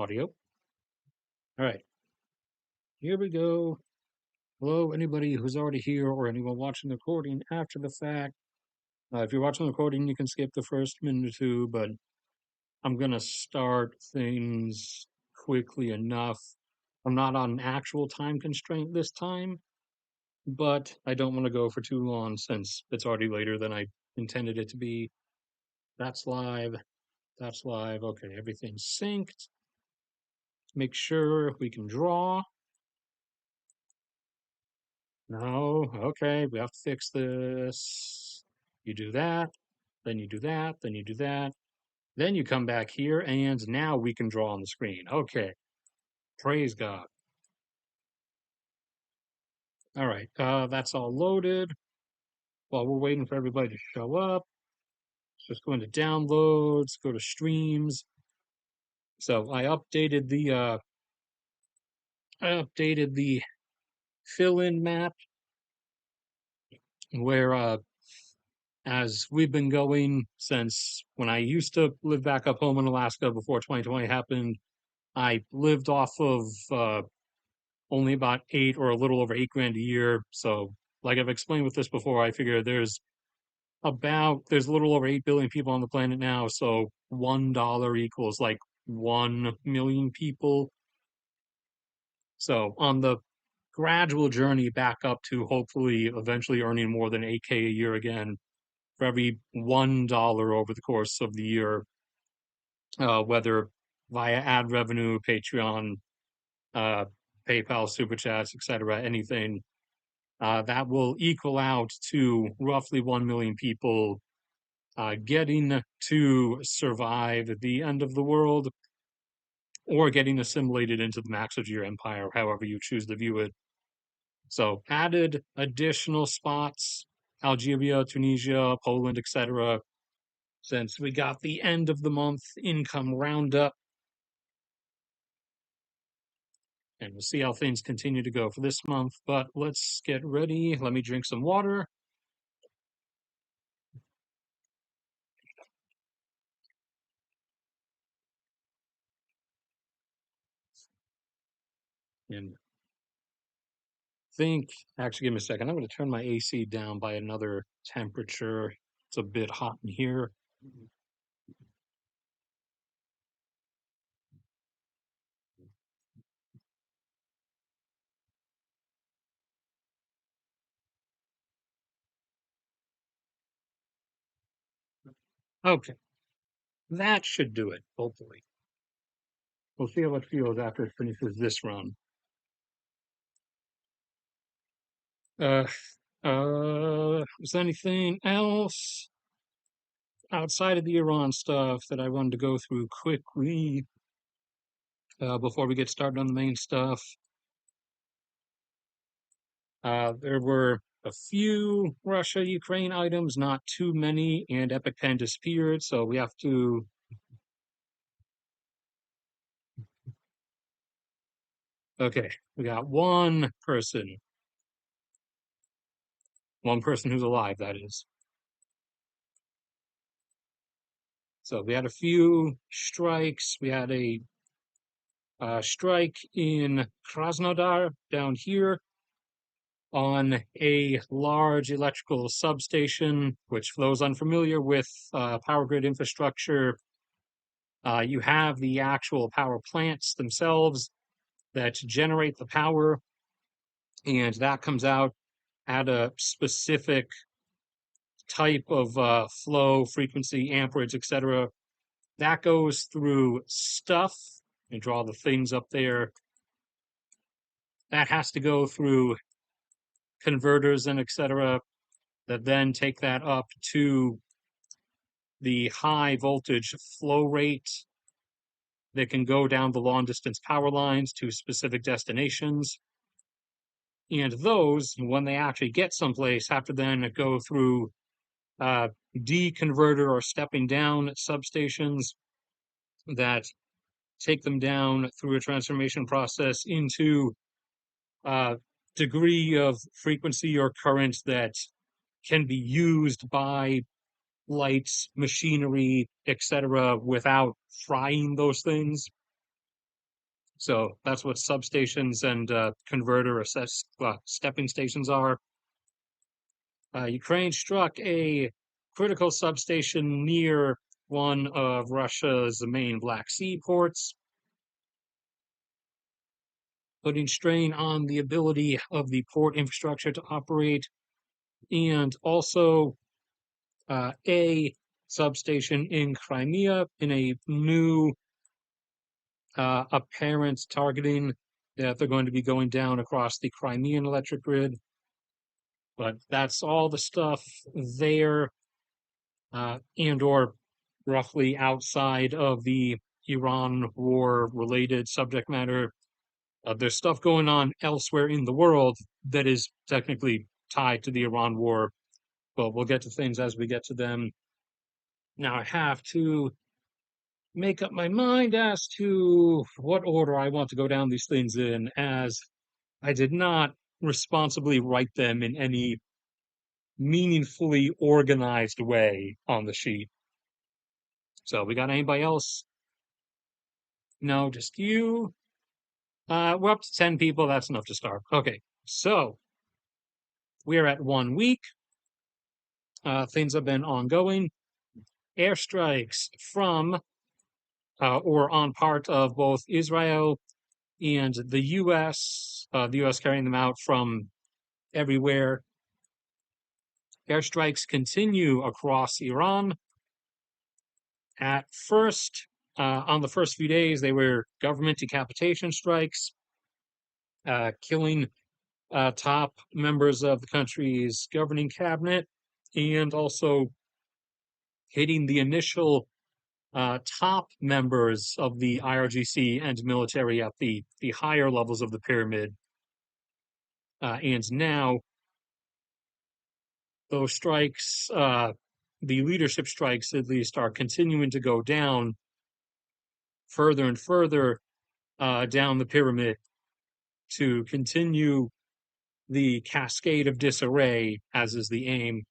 Audio. All right, here we go. Hello, anybody who's already here or anyone watching the recording after the fact. If you're watching the recording, you can skip the first minute or two, but I'm going to start things quickly enough. I'm not on an actual time constraint this time, but I don't want to go for too long since it's already later than I intended it to be. That's live. That's live. Okay, everything's synced. Make sure we can draw. No, okay, we have to fix this. You do that, then you do that, then you do that. Then you come back here, and now we can draw on the screen. Okay, praise God. All right, that's all loaded. While we're waiting for everybody to show up, just go into downloads, go to streams. So I updated the fill-in map where as we've been going since when I used to live back up home in Alaska before 2020 happened. I lived off of only about 8 or a little over 8 grand a year. So, like I've explained with this before, I figure there's a little over 8 billion people on the planet now. So $1 equals like 1 million people. So on the gradual journey back up to hopefully eventually earning more than 8K a year again for every $1 over the course of the year, whether via ad revenue, Patreon, uh, PayPal, Super Chats, etc., anything, that will equal out to roughly 1 million people getting to survive the end of the world or getting assimilated into the max of your empire, however you choose to view it. So, added additional spots, Algeria, Tunisia, Poland, etc., since we got the end of the month income roundup. And we'll see how things continue to go for this month. But let's get ready. Let me drink some water. And actually, give me a second. I'm going to turn my AC down by another temperature. It's a bit hot in here. Okay, that should do it, hopefully. We'll see how it feels after it finishes this run. Uh, is there anything else outside of the Iran stuff that I wanted to go through quickly before we get started on the main stuff? There were a few Russia-Ukraine items, not too many, and Epic Pen disappeared, so we have to. Okay, we got one person who's alive, that is. So we had a few strikes. We had a strike in Krasnodar down here on a large electrical substation, which for those unfamiliar with power grid infrastructure, you have the actual power plants themselves that generate the power, and that comes out at a specific type of flow, frequency, amperage, etc. That goes through stuff and draw the things up there. That has to go through converters and etc. that then take that up to the high voltage flow rate that can go down the long distance power lines to specific destinations. And those, when they actually get someplace, have to then go through deconverter or stepping down substations that take them down through a transformation process into a degree of frequency or current that can be used by lights, machinery, etc., without frying those things. So that's what substations and converter stepping stations are. Ukraine struck a critical substation near one of Russia's main Black Sea ports, putting strain on the ability of the port infrastructure to operate, and also a substation in Crimea in a new apparent targeting that they're going to be going down across the Crimean electric grid. But that's all the stuff there, and or roughly outside of the Iran war related subject matter. There's stuff going on elsewhere in the world that is technically tied to the Iran war, but we'll get to things as we get to them. Now I have to make up my mind as to what order I want to go down these things in, as I did not responsibly write them in any meaningfully organized way on the sheet. So we got anybody else? No, just you. We're up to 10 people. That's enough to start. Okay, so we're at 1 week. Things have been ongoing. Airstrikes from or on part of both Israel and the U.S. carrying them out from everywhere. Airstrikes continue across Iran. At first, on the first few days, they were government decapitation strikes, killing top members of the country's governing cabinet, and also hitting the initial top members of the IRGC and military at the higher levels of the pyramid. And now those strikes, the leadership strikes at least, are continuing to go down further and further down the pyramid to continue the cascade of disarray, as is the aim.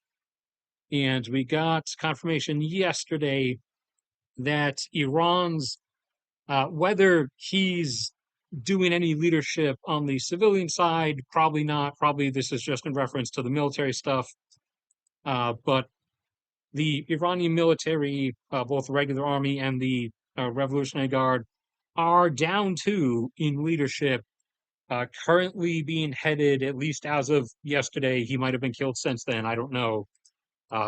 And we got confirmation yesterday that Iran's, whether he's doing any leadership on the civilian side, probably not. Probably this is just in reference to the military stuff. But the Iranian military, both the regular army and the Revolutionary Guard, are down to in leadership, currently being headed, at least as of yesterday. He might have been killed since then. I don't know.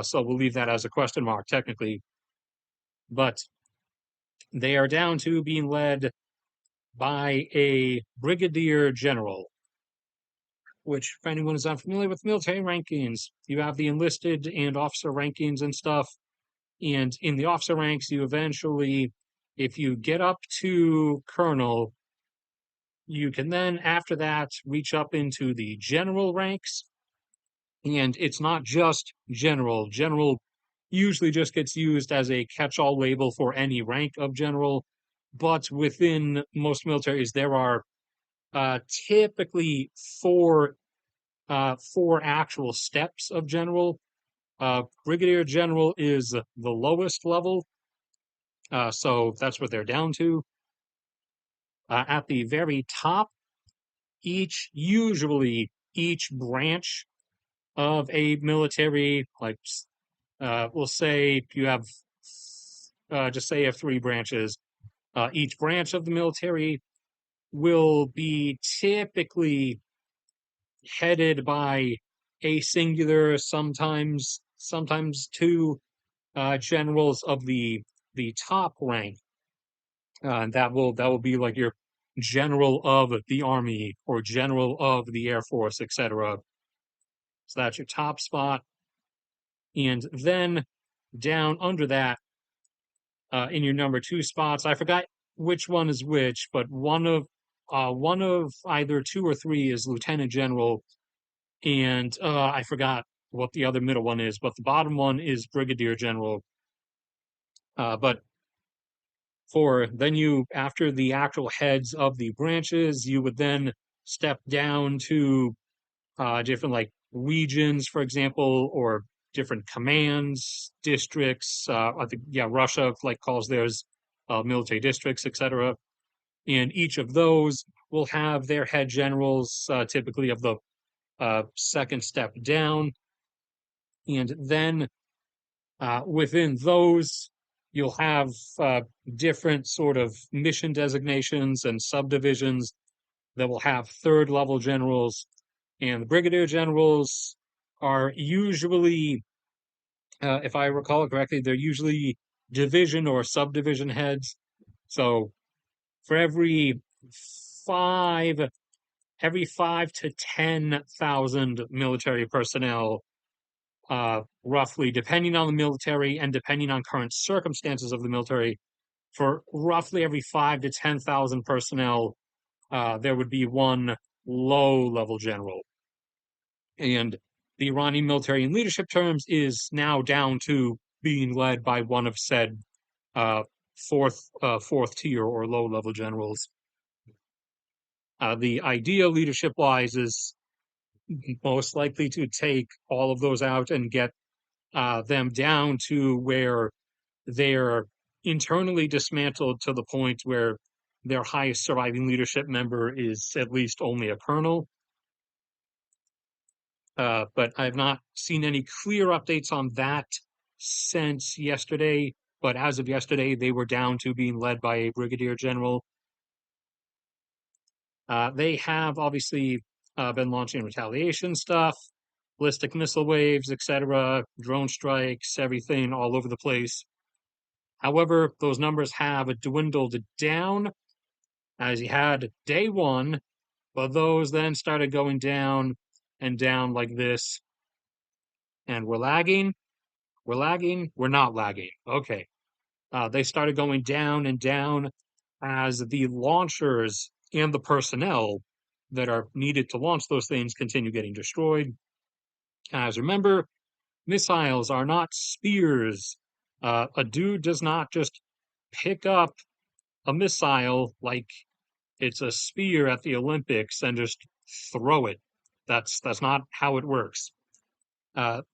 So we'll leave that as a question mark, technically. But they are down to being led by a brigadier general, which, if anyone is unfamiliar with military rankings, you have the enlisted and officer rankings and stuff. And in the officer ranks, you eventually, if you get up to colonel, you can then, after that, reach up into the general ranks. And it's not just general. General usually just gets used as a catch-all label for any rank of general. But within most militaries, there are typically four actual steps of general. Brigadier general is the lowest level, so that's what they're down to. At the very top, usually each branch of a military, like we'll say you have, just say you have 3 branches. Each branch of the military will be typically headed by a singular, sometimes 2 generals of the top rank. And that will be like your general of the army or general of the Air Force, etc. So that's your top spot. And then down under that, in your number 2 spots, I forgot which one is which, but one of either 2 or 3 is lieutenant general, and I forgot what the other middle one is, but the bottom one is brigadier general. But for then you, after the actual heads of the branches, you would then step down to different like regions, for example, or different commands, districts. I think, yeah, Russia like calls theirs military districts, etc. and each of those will have their head generals, typically of the second step down. And then within those, you'll have different sort of mission designations and subdivisions that will have third level generals. And the brigadier generals are usually, if I recall it correctly, they're usually division or subdivision heads. So for five every 5 to 10,000 military personnel, roughly, depending on the military and depending on current circumstances of the military, for roughly every 5 to 10,000 personnel, there would be one low-level general. And the Iranian military in leadership terms is now down to being led by one of said uh, fourth tier or low-level generals. The idea leadership-wise is most likely to take all of those out and get them down to where they're internally dismantled to the point where their highest surviving leadership member is at least only a colonel. But I've not seen any clear updates on that since yesterday. But as of yesterday, they were down to being led by a brigadier general. They have obviously been launching retaliation stuff, ballistic missile waves, etc., drone strikes, everything all over the place. However, those numbers have dwindled down as you had day one, but those then started going down and down like this. And we're lagging. We're lagging. We're not lagging. Okay. They started going down and down as the launchers and the personnel that are needed to launch those things continue getting destroyed. As remember, missiles are not spears. A dude does not just pick up a missile like it's a spear at the Olympics and just throw it. That's not how it works.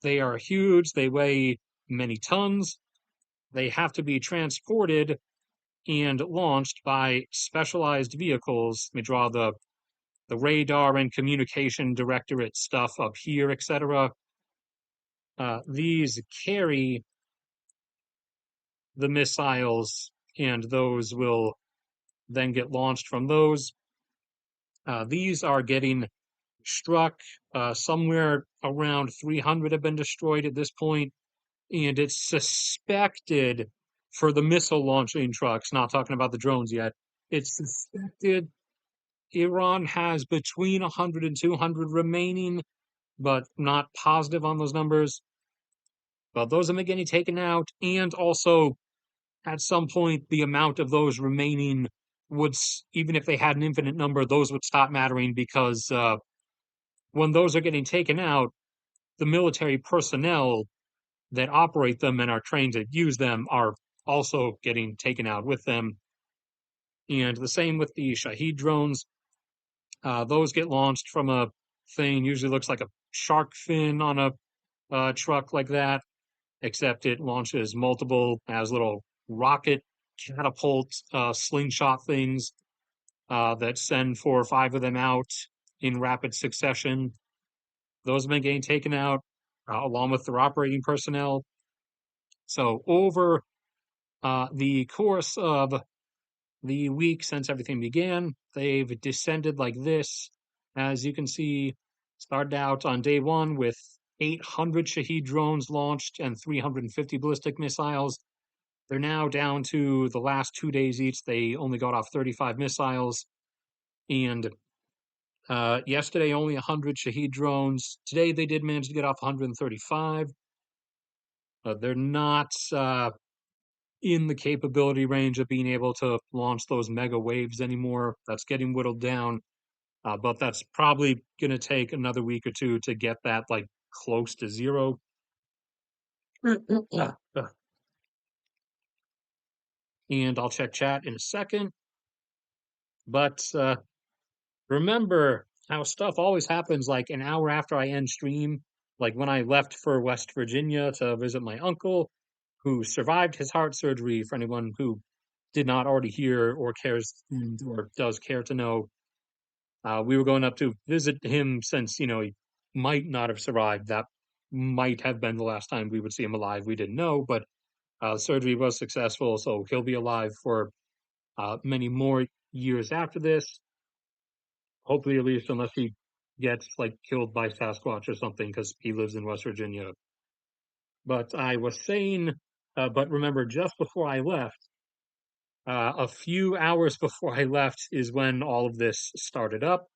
They are huge. They weigh many tons. They have to be transported and launched by specialized vehicles. Let me draw the radar and communication directorate stuff up here, etc. These carry the missiles, and those will then get launched from those. These are getting struck. Somewhere around 300 have been destroyed at this point, and it's suspected for the missile launching trucks, not talking about the drones yet, it's suspected Iran has between 100 and 200 remaining, but not positive on those numbers. But those have been getting taken out, and also at some point, the amount of those remaining would, even if they had an infinite number, those would stop mattering because when those are getting taken out, the military personnel that operate them and are trained to use them are also getting taken out with them. And the same with the Shahed drones. Those get launched from a thing, usually looks like a shark fin on a truck like that, except it launches multiple as little rocket catapult slingshot things that send 4 or 5 of them out in rapid succession. Those have been getting taken out along with their operating personnel. So over the course of the week since everything began, they've descended like this. As you can see, started out on day one with 800 Shahed drones launched and 350 ballistic missiles. They're now down to the last 2 days each. They only got off 35 missiles. And yesterday, only 100 Shahed drones. Today, they did manage to get off 135. They're not in the capability range of being able to launch those mega waves anymore. That's getting whittled down. But that's probably going to take another week or two to get that like close to zero. And I'll check chat in a second. But remember how stuff always happens like an hour after I end stream. Like when I left for West Virginia to visit my uncle, who survived his heart surgery, for anyone who did not already hear or cares or does care to know, we were going up to visit him since, he might not have survived. That might have been the last time we would see him alive. We didn't know, but surgery was successful, so he'll be alive for many more years after this. Hopefully, at least, unless he gets like killed by Sasquatch or something, because he lives in West Virginia. But I was saying, but remember, just before I left, a few hours before I left is when all of this started up.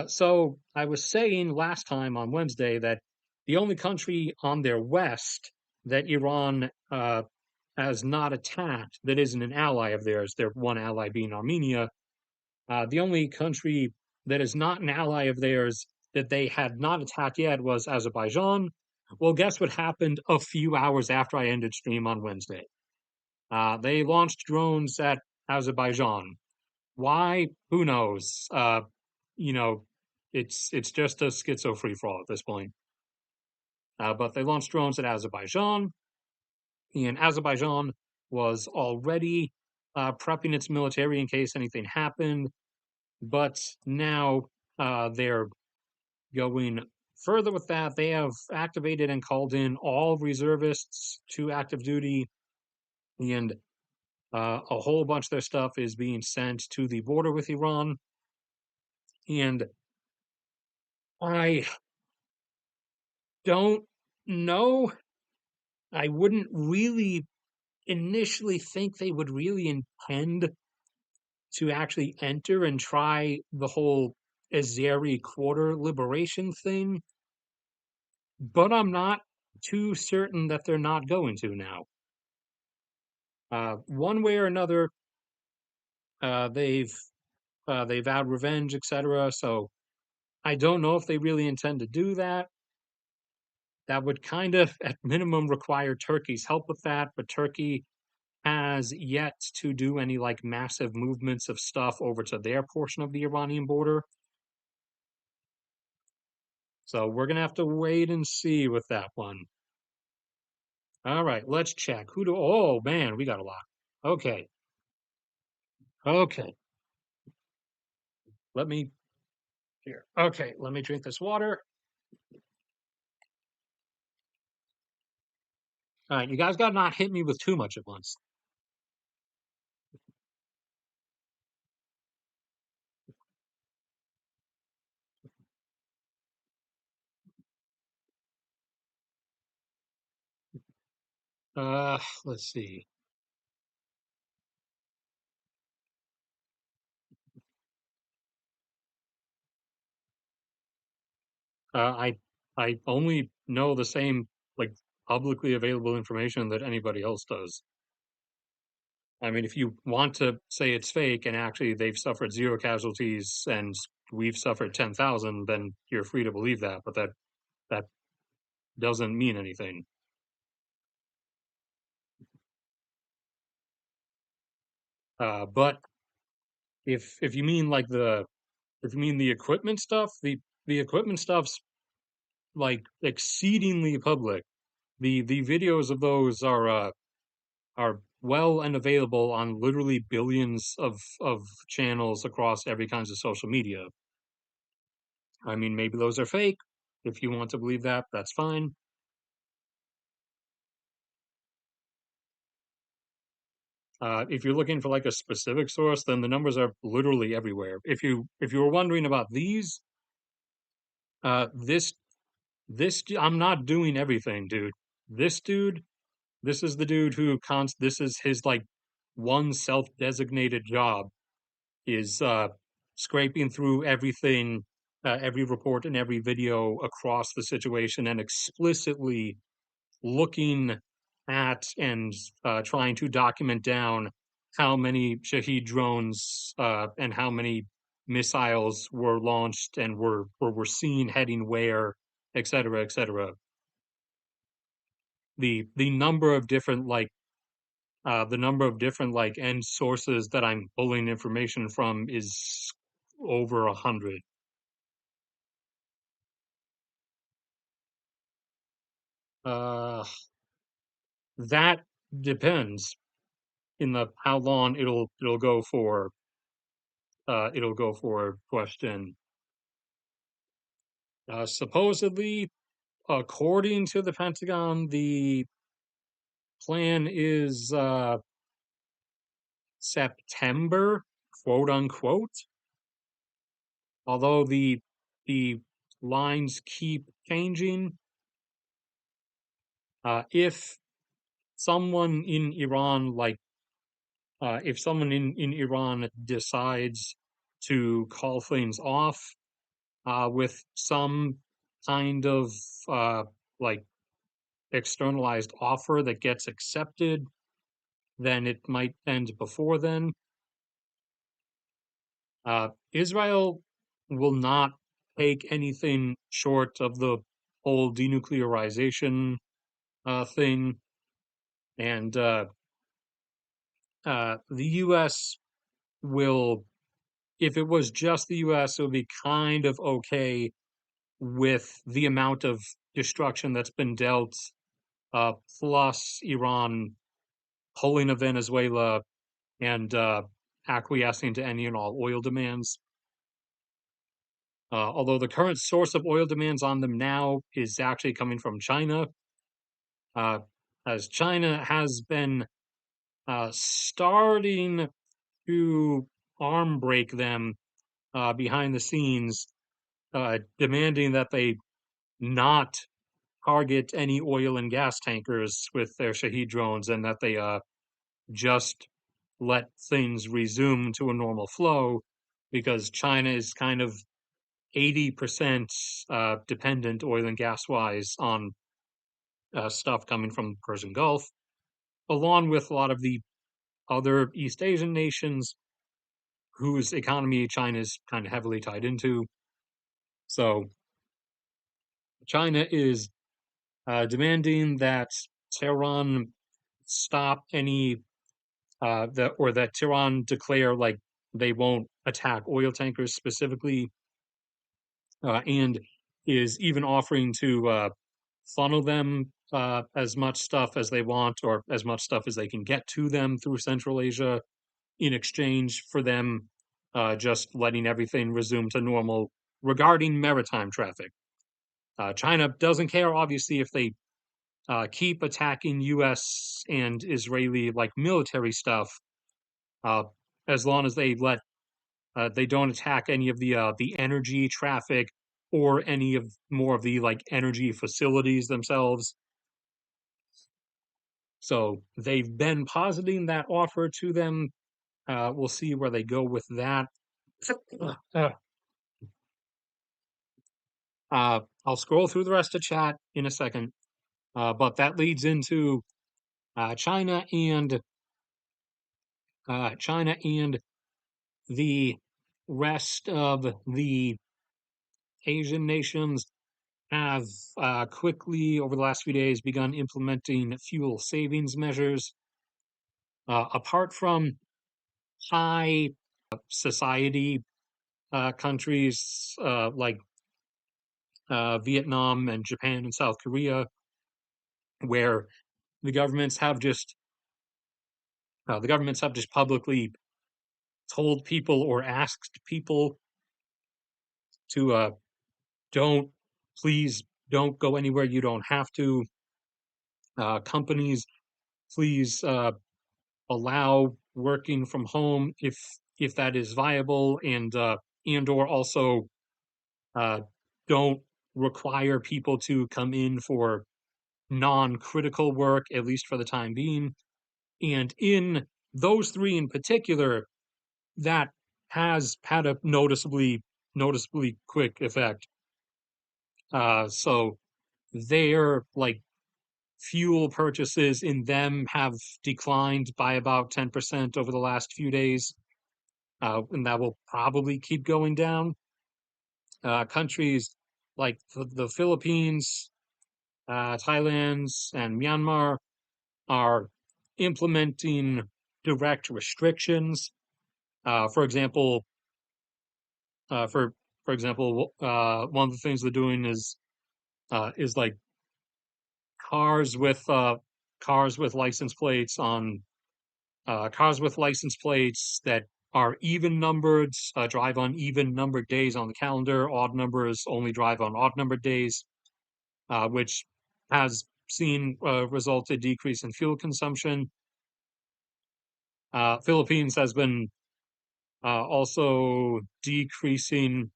So I was saying last time on Wednesday that the only country on their west that Iran has not attacked that isn't an ally of theirs, their one ally being Armenia, the only country that is not an ally of theirs that they had not attacked yet was Azerbaijan. Well, guess what happened a few hours after I ended stream on Wednesday? They launched drones at Azerbaijan. Why? Who knows? You know, it's just a schizo free for all at this point. But they launched drones at Azerbaijan, and Azerbaijan was already prepping its military in case anything happened. But now they're going further with that. They have activated and called in all reservists to active duty, and a whole bunch of their stuff is being sent to the border with Iran. And I don't know. I wouldn't really initially think they would really intend to actually enter and try the whole Azeri quarter liberation thing, but I'm not too certain that they're not going to now. One way or another, they've vowed revenge, etc. So I don't know if they really intend to do that. That would kind of, at minimum, require Turkey's help with that, but Turkey has yet to do any like massive movements of stuff over to their portion of the Iranian border. So we're gonna have to wait and see with that one. All right, let's check. Oh man, we got a lot. Okay. Okay. Let me here. Okay, let me drink this water. All right, you guys got to not hit me with too much at once. Let's see. I only know the same like publicly available information that anybody else does. I mean, if you want to say it's fake and actually they've suffered zero casualties and we've suffered 10,000, then you're free to believe that, but that doesn't mean anything. But if you mean like if you mean the equipment stuff, the equipment stuff's like exceedingly public. The videos of those are well and available on literally billions of channels across every kinds of social media. I mean, maybe those are fake. If you want to believe that, that's fine. If you're looking for like a specific source, then the numbers are literally everywhere. If you were wondering about these, this I'm not doing everything, dude. This dude, this is the dude who this is his like one self-designated job is scraping through everything, every report and every video across the situation and explicitly looking at and trying to document down how many Shahed drones and how many missiles were launched and were seen heading where, et cetera, et cetera. The number of different like the number of different like end sources that I'm pulling information from is over 100. Uh, that depends. in the how long it'll go for question. Supposedly, according to the Pentagon, the plan is September, quote unquote. Although the lines keep changing. If someone in Iran, if someone in Iran decides to call things off with some kind of uh, like externalized offer that gets accepted, then it might end before then. Israel will not take anything short of the whole denuclearization thing, and the U.S. will, if it was just the U.S., it would be kind of okay with the amount of destruction that's been dealt, plus Iran pulling of Venezuela and acquiescing to any and all oil demands. Although the current source of oil demands on them now is actually coming from China, uh, as China has been starting to arm break them behind the scenes, demanding that they not target any oil and gas tankers with their Shahed drones and that they just let things resume to a normal flow because China is kind of 80% dependent oil and gas wise on stuff coming from the Persian Gulf, along with a lot of the other East Asian nations whose economy China is kind of heavily tied into. So China is demanding that Tehran stop any that Tehran declare like they won't attack oil tankers specifically, and is even offering to funnel them as much stuff as they want or as much stuff as they can get to them through Central Asia in exchange for them just letting everything resume to normal regarding maritime traffic. China doesn't care, obviously, if they keep attacking U.S. and Israeli like military stuff, uh, as long as they don't attack any of the energy traffic or any of more of the like energy facilities themselves. So they've been positing that offer to them. We'll see where they go with that. I'll scroll through the rest of chat in a second, but that leads into uh, China and China and the rest of the Asian nations have quickly, over the last few days, begun implementing fuel savings measures. Apart from high society countries like Vietnam and Japan and South Korea, where the governments have just publicly told people or asked people to don't please don't go anywhere you don't have to. Companies, please allow working from home if that is viable, and or also uh, don't require people to come in for non-critical work, at least for the time being. And in those three in particular, that has had a noticeably quick effect. So their like fuel purchases in them have declined by about 10% over the last few days, and that will probably keep going down. Countries like the Philippines, Thailand, and Myanmar are implementing direct restrictions. For example, uh, for one of the things they're doing is like cars with cars with license plates on cars with license plates that are even numbered drive on even numbered days on the calendar. Odd numbers only drive on odd numbered days, which has seen resulted decrease in fuel consumption. Philippines has been also decreasing,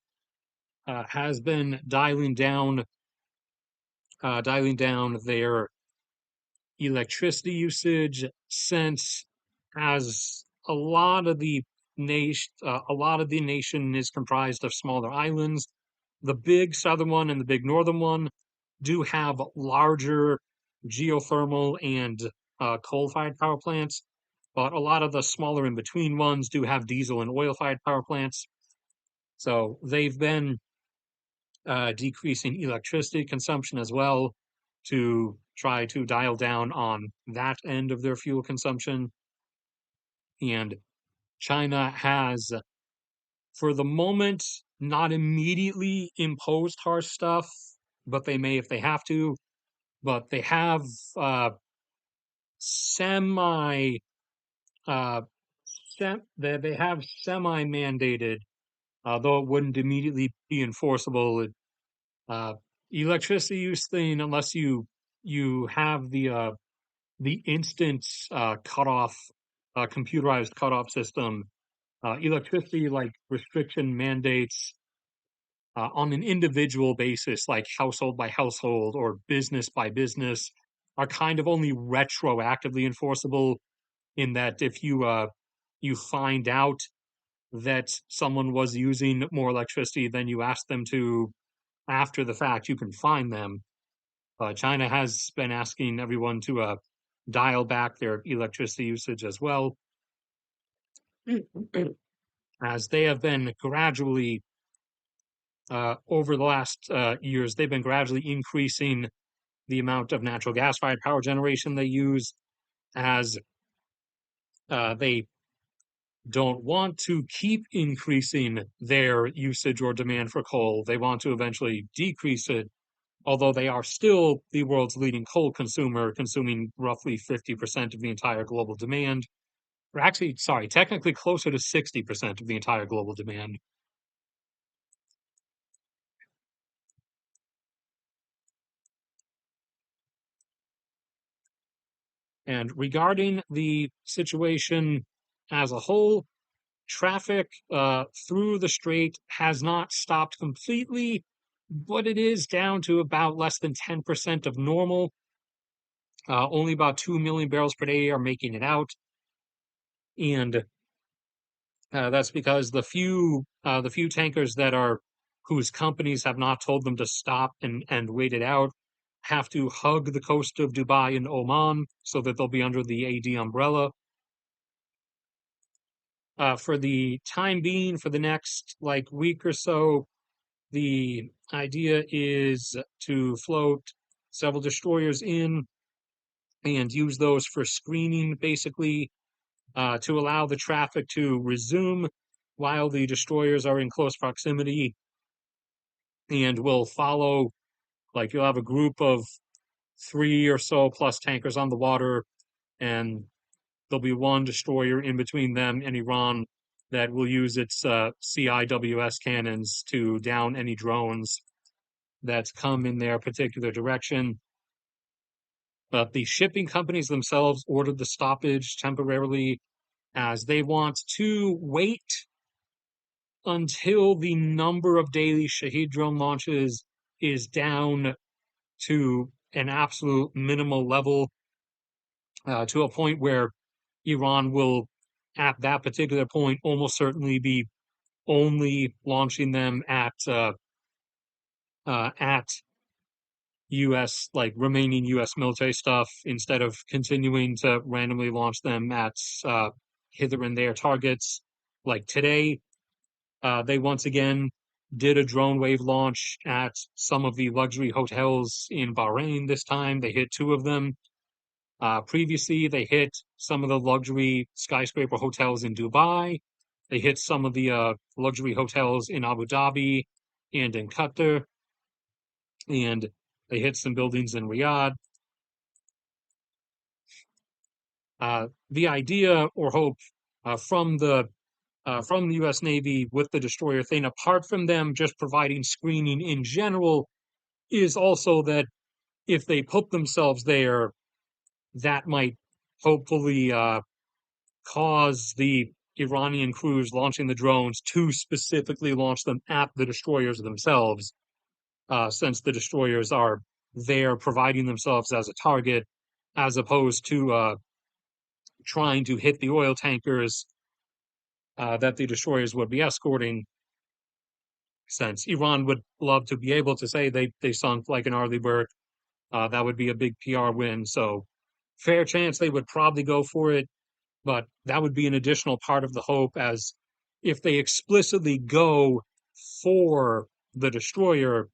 has been dialing down their electricity usage, since as a lot of the nation is comprised of smaller islands. The big southern one and the big northern one do have larger geothermal and coal-fired power plants, but a lot of the smaller in between ones do have diesel and oil-fired power plants. So they've been decreasing electricity consumption as well to try to dial down on that end of their fuel consumption. And China has, for the moment, not immediately imposed harsh stuff, but they may if they have to. But they have semi uh, they have semi mandated, though it wouldn't immediately be enforceable. Uh, Electricity use thing, unless you have the instant cutoff, computerized cutoff system, electricity like restriction mandates on an individual basis, like household by household or business by business, are kind of only retroactively enforceable. In that, if you find out that someone was using more electricity than you asked them to after the fact, you can fine them. China has been asking everyone to dial back their electricity usage as well, as they have been gradually, over the last years, they've been gradually increasing the amount of natural gas-fired power generation they use, as they don't want to keep increasing their usage or demand for coal. They want to eventually decrease it, although they are still the world's leading coal consumer, consuming roughly 50% of the entire global demand. Or actually, sorry, technically closer to 60% of the entire global demand. And regarding the situation as a whole, traffic through the strait has not stopped completely, but it is down to about less than 10% of normal. Only about 2 million barrels per day are making it out. And that's because the few tankers that are whose companies have not told them to stop and wait it out have to hug the coast of Dubai and Oman so that they'll be under the AD umbrella. For the time being, for the next like week or so, the idea is to float several destroyers in and use those for screening, basically, to allow the traffic to resume while the destroyers are in close proximity, and will follow, like you'll have a group of 3 or so plus tankers on the water, and there'll be one destroyer in between them and Iran that will use its CIWS cannons to down any drones that come in their particular direction. But the shipping companies themselves ordered the stoppage temporarily, as they want to wait until the number of daily Shahed drone launches is down to an absolute minimal level, to a point where Iran will, at that particular point, almost certainly be only launching them at U.S. like remaining U.S. military stuff, instead of continuing to randomly launch them at hither and there targets. Like today, they once again did a drone wave launch at some of the luxury hotels in Bahrain. This time, they hit 2 of them. Previously, they hit some of the luxury skyscraper hotels in Dubai. They hit some of the luxury hotels in Abu Dhabi and in Qatar. And they hit some buildings in Riyadh. The idea or hope from the U.S. Navy with the destroyer thing, apart from them just providing screening in general, is also that if they put themselves there, that might hopefully cause the Iranian crews launching the drones to specifically launch them at the destroyers themselves, since the destroyers are there providing themselves as a target, as opposed to trying to hit the oil tankers that the destroyers would be escorting. Since Iran would love to be able to say they sunk like an Arleigh that would be a big PR win. So fair chance they would probably go for it, but that would be an additional part of the hope, as if they explicitly go for the destroyer,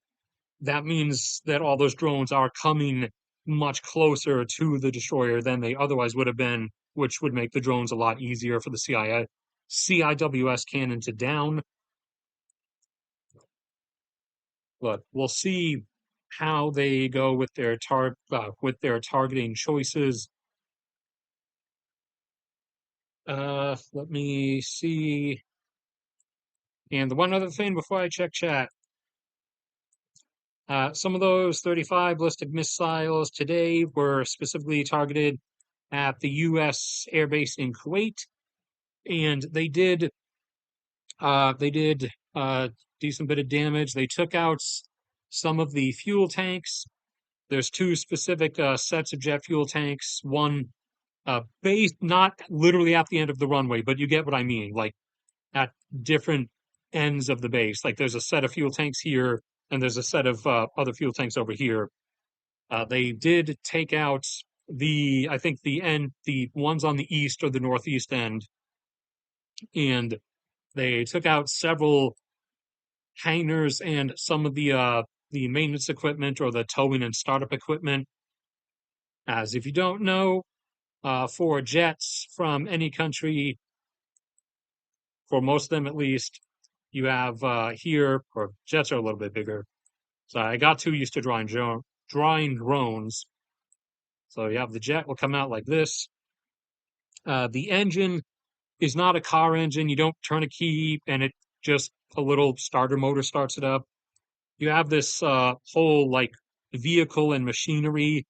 that means that all those drones are coming much closer to the destroyer than they otherwise would have been, which would make the drones a lot easier for the CIWS cannon to down. But we'll see how they go with their targeting choices. Let me see. And the one other thing before I check chat, some of those 35 ballistic missiles today were specifically targeted at the U.S. air base in Kuwait, and they did decent bit of damage. They took out some of the fuel tanks. There's two specific sets of jet fuel tanks. One base, not literally at the end of the runway, but you get what I mean. Like at different ends of the base. Like there's a set of fuel tanks here, and there's a set of other fuel tanks over here. They did take out I think the ones on the east or the northeast end, and they took out several hangars and some of the maintenance equipment or the towing and startup equipment. As if you don't know, for jets from any country, for most of them at least, you have here, or jets are a little bit bigger. So I got too used to drawing drones. So you have the jet will come out like this. The engine is not a car engine. You don't turn a key and it just a little starter motor starts it up. You have this whole like vehicle and machinery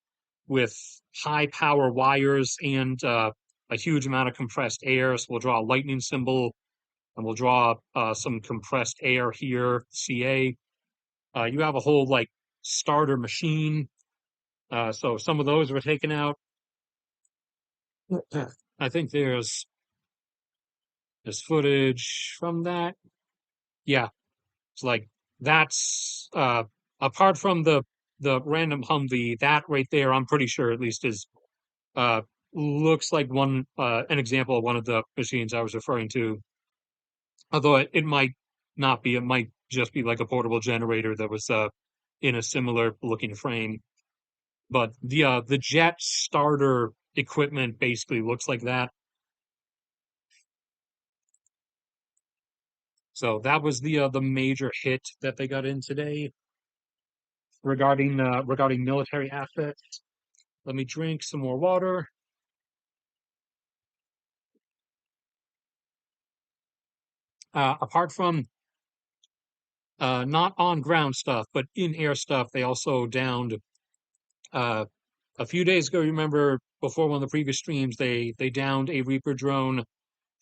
with high power wires and a huge amount of compressed air. So we'll draw a lightning symbol and we'll draw some compressed air here, CA. You have a whole like starter machine. So some of those were taken out. I think there's footage from that. Yeah, it's like that's apart from the random Humvee, that right there, I'm pretty sure at least is uh looks like an example of one of the machines I was referring to. Although it might not be, it might just be like a portable generator that was in a similar looking frame. But the jet starter equipment basically looks like that. So that was the major hit that they got in today regarding military assets. Let me drink some more water. Apart from not on ground stuff, but in air stuff, they also downed uh, a few days ago. Remember before one of the previous streams, they downed a Reaper drone.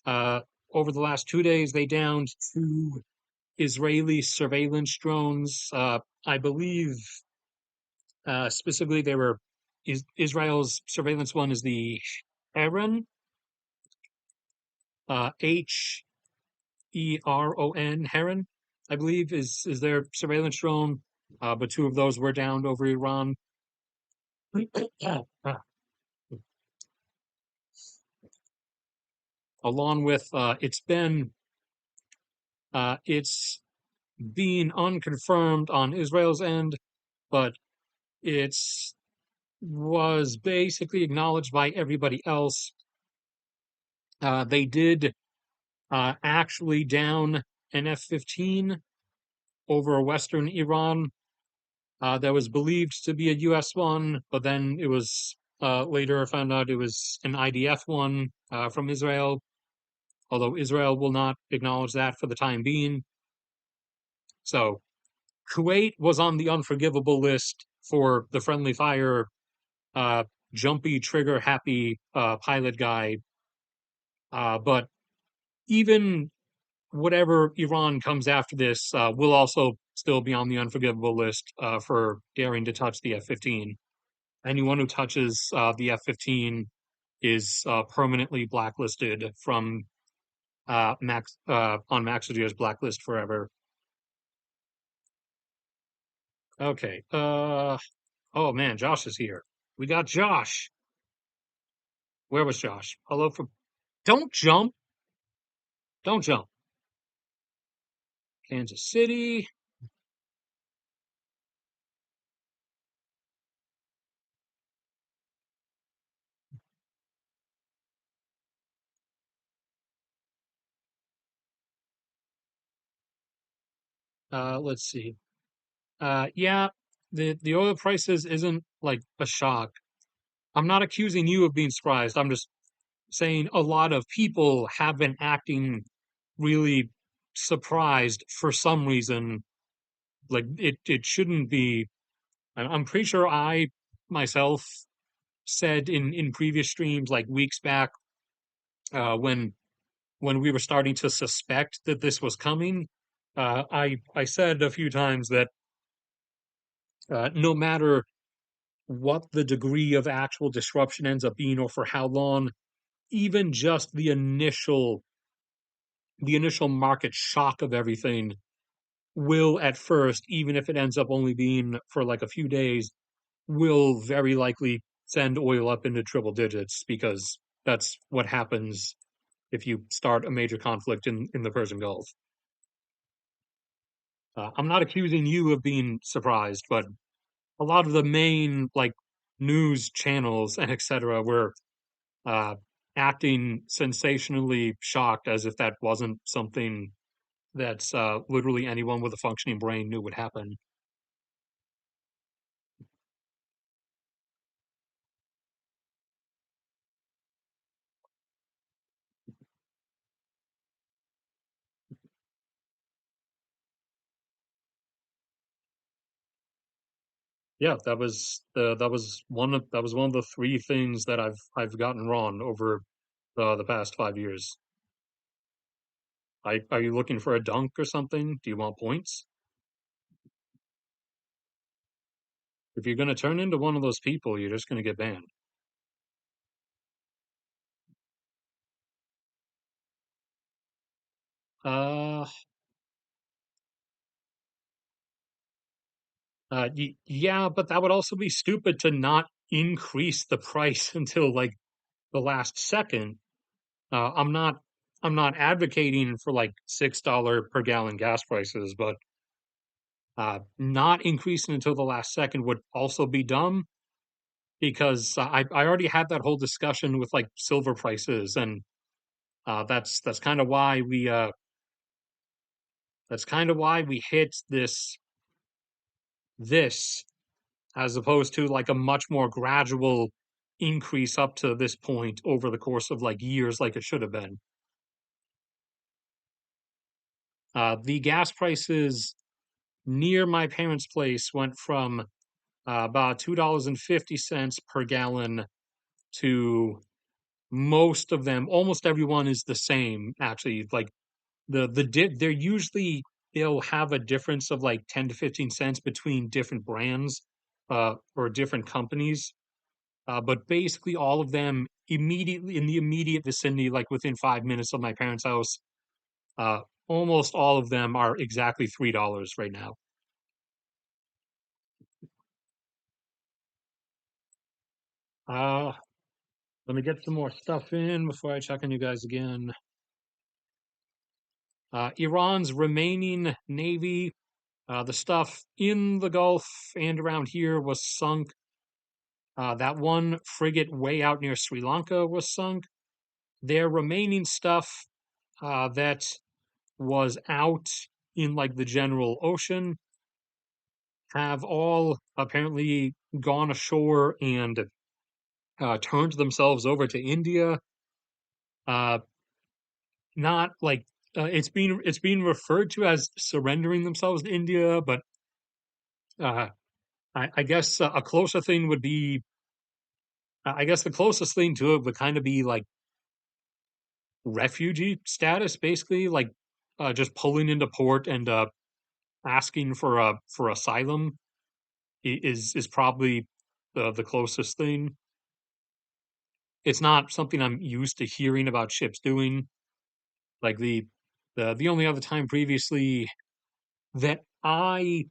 Uh, Over the last 2 days, they downed two Israeli surveillance drones. I believe specifically they were Israel's surveillance one is the Heron, Heron, Heron, I believe is their surveillance drone. But two of those were downed over Iran. Along with it's being unconfirmed on Israel's end, but it's was basically acknowledged by everybody else. They did actually down an F-15 over Western Iran that was believed to be a U.S. one, but then it was Later, I found out it was an IDF one from Israel, although Israel will not acknowledge that for the time being. So Kuwait was on the unforgivable list for the friendly fire, uh, jumpy, trigger happy pilot guy. But even whatever Iran comes after this will also still be on the unforgivable list for daring to touch the F-15. Anyone who touches the F-15 is permanently blacklisted from Max on Maxidier's blacklist forever. Okay. Oh man, Josh is here. We got Josh. Where was Josh? Hello from. Don't jump. Don't jump. Kansas City. Let's see. Yeah, the oil prices isn't like a shock. I'm not accusing you of being surprised. I'm just saying a lot of people have been acting really surprised for some reason. Like it shouldn't be. I'm pretty sure I myself said in previous streams, like weeks back, when we were starting to suspect that this was coming. I said a few times that no matter what the degree of actual disruption ends up being or for how long, even just the initial market shock of everything will at first, even if it ends up only being for like a few days, will very likely send oil up into triple digits because that's what happens if you start a major conflict in the Persian Gulf. I'm not accusing you of being surprised, but a lot of the main like news channels and etc. were uh, acting sensationally shocked as if that wasn't something that literally anyone with a functioning brain knew would happen. Yeah, that was one of the three things that I've gotten wrong over the past 5 years. Are you looking for a dunk or something? Do you want points? If you're going to turn into one of those people, you're just going to get banned. Uh, yeah, but that would also be stupid to not increase the price until like the last second. Uh, I'm not I'm not advocating for like $6 per gallon gas prices, but not increasing until the last second would also be dumb because I already had that whole discussion with like silver prices, and that's kind of why we hit this as opposed to like a much more gradual increase up to this point over the course of like years, like it should have been. The gas prices near my parents' place went from about $2.50 per gallon to most of them, almost everyone is the same actually. Like they're usually they'll have a difference of like 10 to 15 cents between different brands or different companies. But basically all of them immediately in the immediate vicinity, like within 5 minutes of my parents' house, uh, almost all of them are exactly $3 right now. Uh, Let me get some more stuff in before I check on you guys again. Iran's remaining navy, the stuff in the Gulf and around here was sunk. That one frigate way out near Sri Lanka was sunk. Their remaining stuff that was out in like the general ocean have all apparently gone ashore and turned themselves over to India. Uh, not like it's being referred to as surrendering themselves to India, but uh, I guess a closer thing would be I guess the closest thing to it would kind of be like refugee status, basically, like just pulling into port and asking for asylum is probably the closest thing. It's not something I'm used to hearing about ships doing. Like the only other time previously that I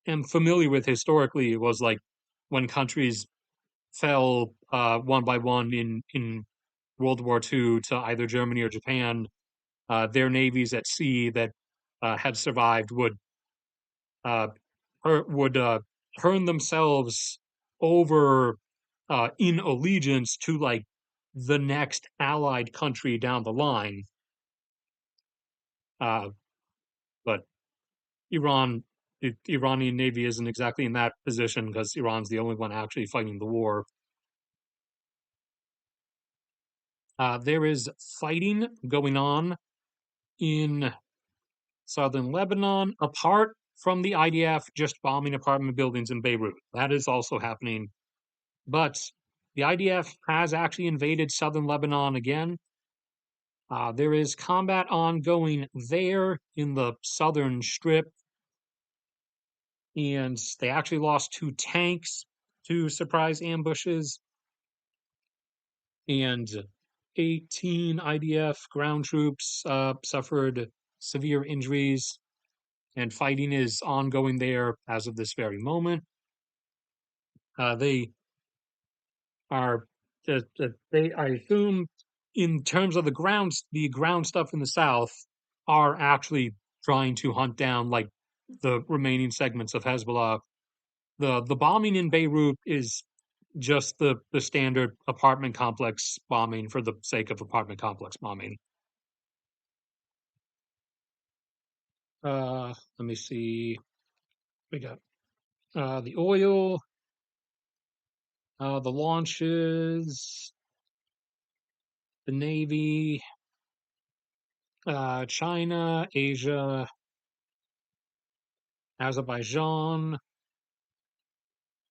am familiar with historically was like when countries fell one by one in World War II to either Germany or Japan. Their navies at sea that had survived uh, would turn themselves over in allegiance to like the next allied country down the line. Uh, but Iran, the Iranian Navy isn't exactly in that position because Iran's the only one actually fighting the war. There is fighting going on in southern Lebanon, apart from the IDF just bombing apartment buildings in Beirut. That is also happening. But the IDF has actually invaded southern Lebanon again. There is combat ongoing there in the southern strip, and they actually lost 2 tanks to surprise ambushes, and 18 IDF ground troops suffered severe injuries, and fighting is ongoing there as of this very moment. They are, they, I assume, in terms of the ground stuff in the south, are actually trying to hunt down like the remaining segments of Hezbollah. The bombing in Beirut is just the standard apartment complex bombing for the sake of apartment complex bombing. Let me see. We got the oil, the launches, the Navy, China, Asia, Azerbaijan,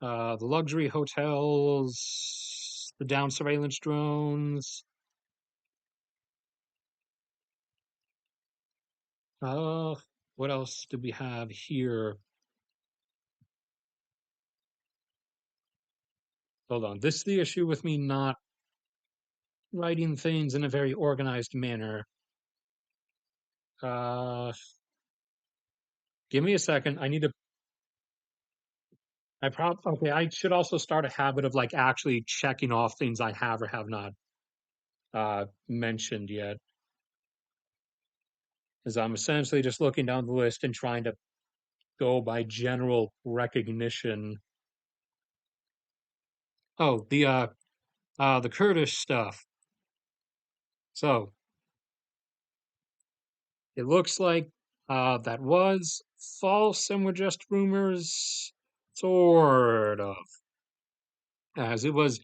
the luxury hotels, the down surveillance drones. Uh, what else do we have here? Hold on. This is the issue with me not writing things in a very organized manner. Uh, give me a second. Okay, I should also start a habit of like actually checking off things I have or have not mentioned yet. As I'm essentially just looking down the list and trying to go by general recognition. Oh, the Kurdish stuff. So it looks like that was false and were just rumors, sort of, as it was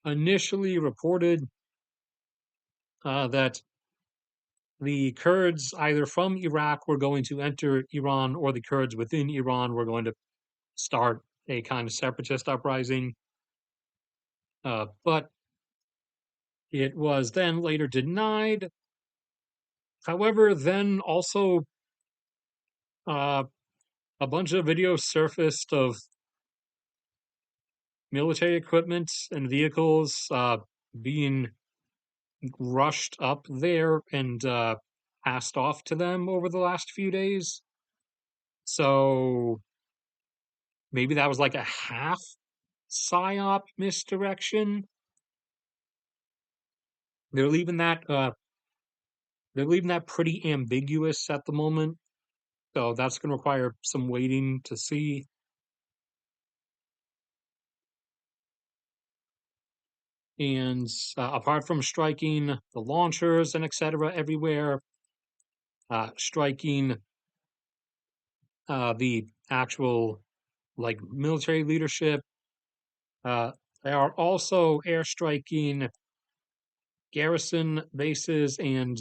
initially reported that the Kurds, either from Iraq, were going to enter Iran, or the Kurds within Iran were going to start a kind of separatist uprising. But it was then later denied. However, then also uh, a bunch of videos surfaced of military equipment and vehicles being rushed up there and passed off to them over the last few days. So maybe that was like a half psyop misdirection. They're leaving that uh, they're leaving that pretty ambiguous at the moment. So that's going to require some waiting to see. And apart from striking the launchers and etc. everywhere, striking the actual like military leadership, uh, They are also airstriking garrison bases and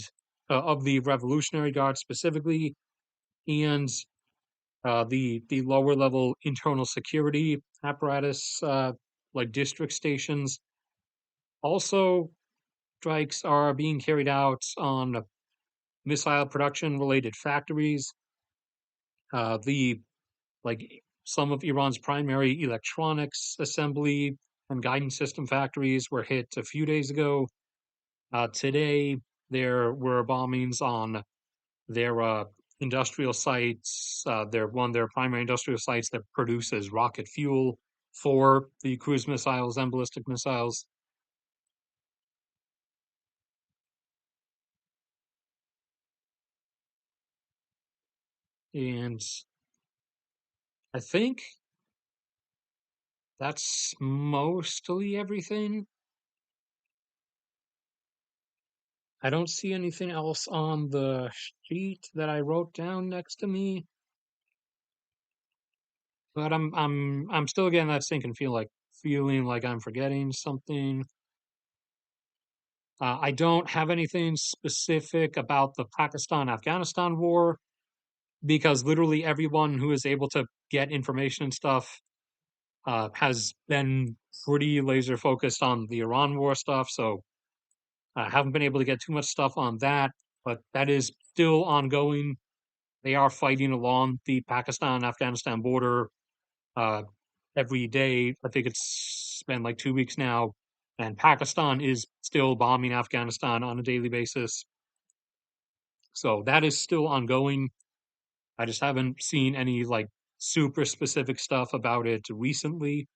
of the Revolutionary Guard specifically, and the lower level internal security apparatus, like district stations. Also, strikes are being carried out on missile production related factories. The like some of Iran's primary electronics assembly and guidance system factories were hit a few days ago. Today, there were bombings on their industrial sites. Their primary industrial sites that produces rocket fuel for the cruise missiles and ballistic missiles. And I think that's mostly everything. I don't see anything else on the sheet that I wrote down next to me, but I'm still getting that sinking feeling like I'm forgetting something. I don't have anything specific about the Pakistan-Afghanistan war because literally everyone who is able to get information and stuff has been pretty laser focused on the Iran war stuff. So I haven't been able to get too much stuff on that, but that is still ongoing. They are fighting along the Pakistan-Afghanistan border uh, every day. I think it's been like 2 weeks now, and Pakistan is still bombing Afghanistan on a daily basis. So that is still ongoing. I just haven't seen any like super specific stuff about it recently.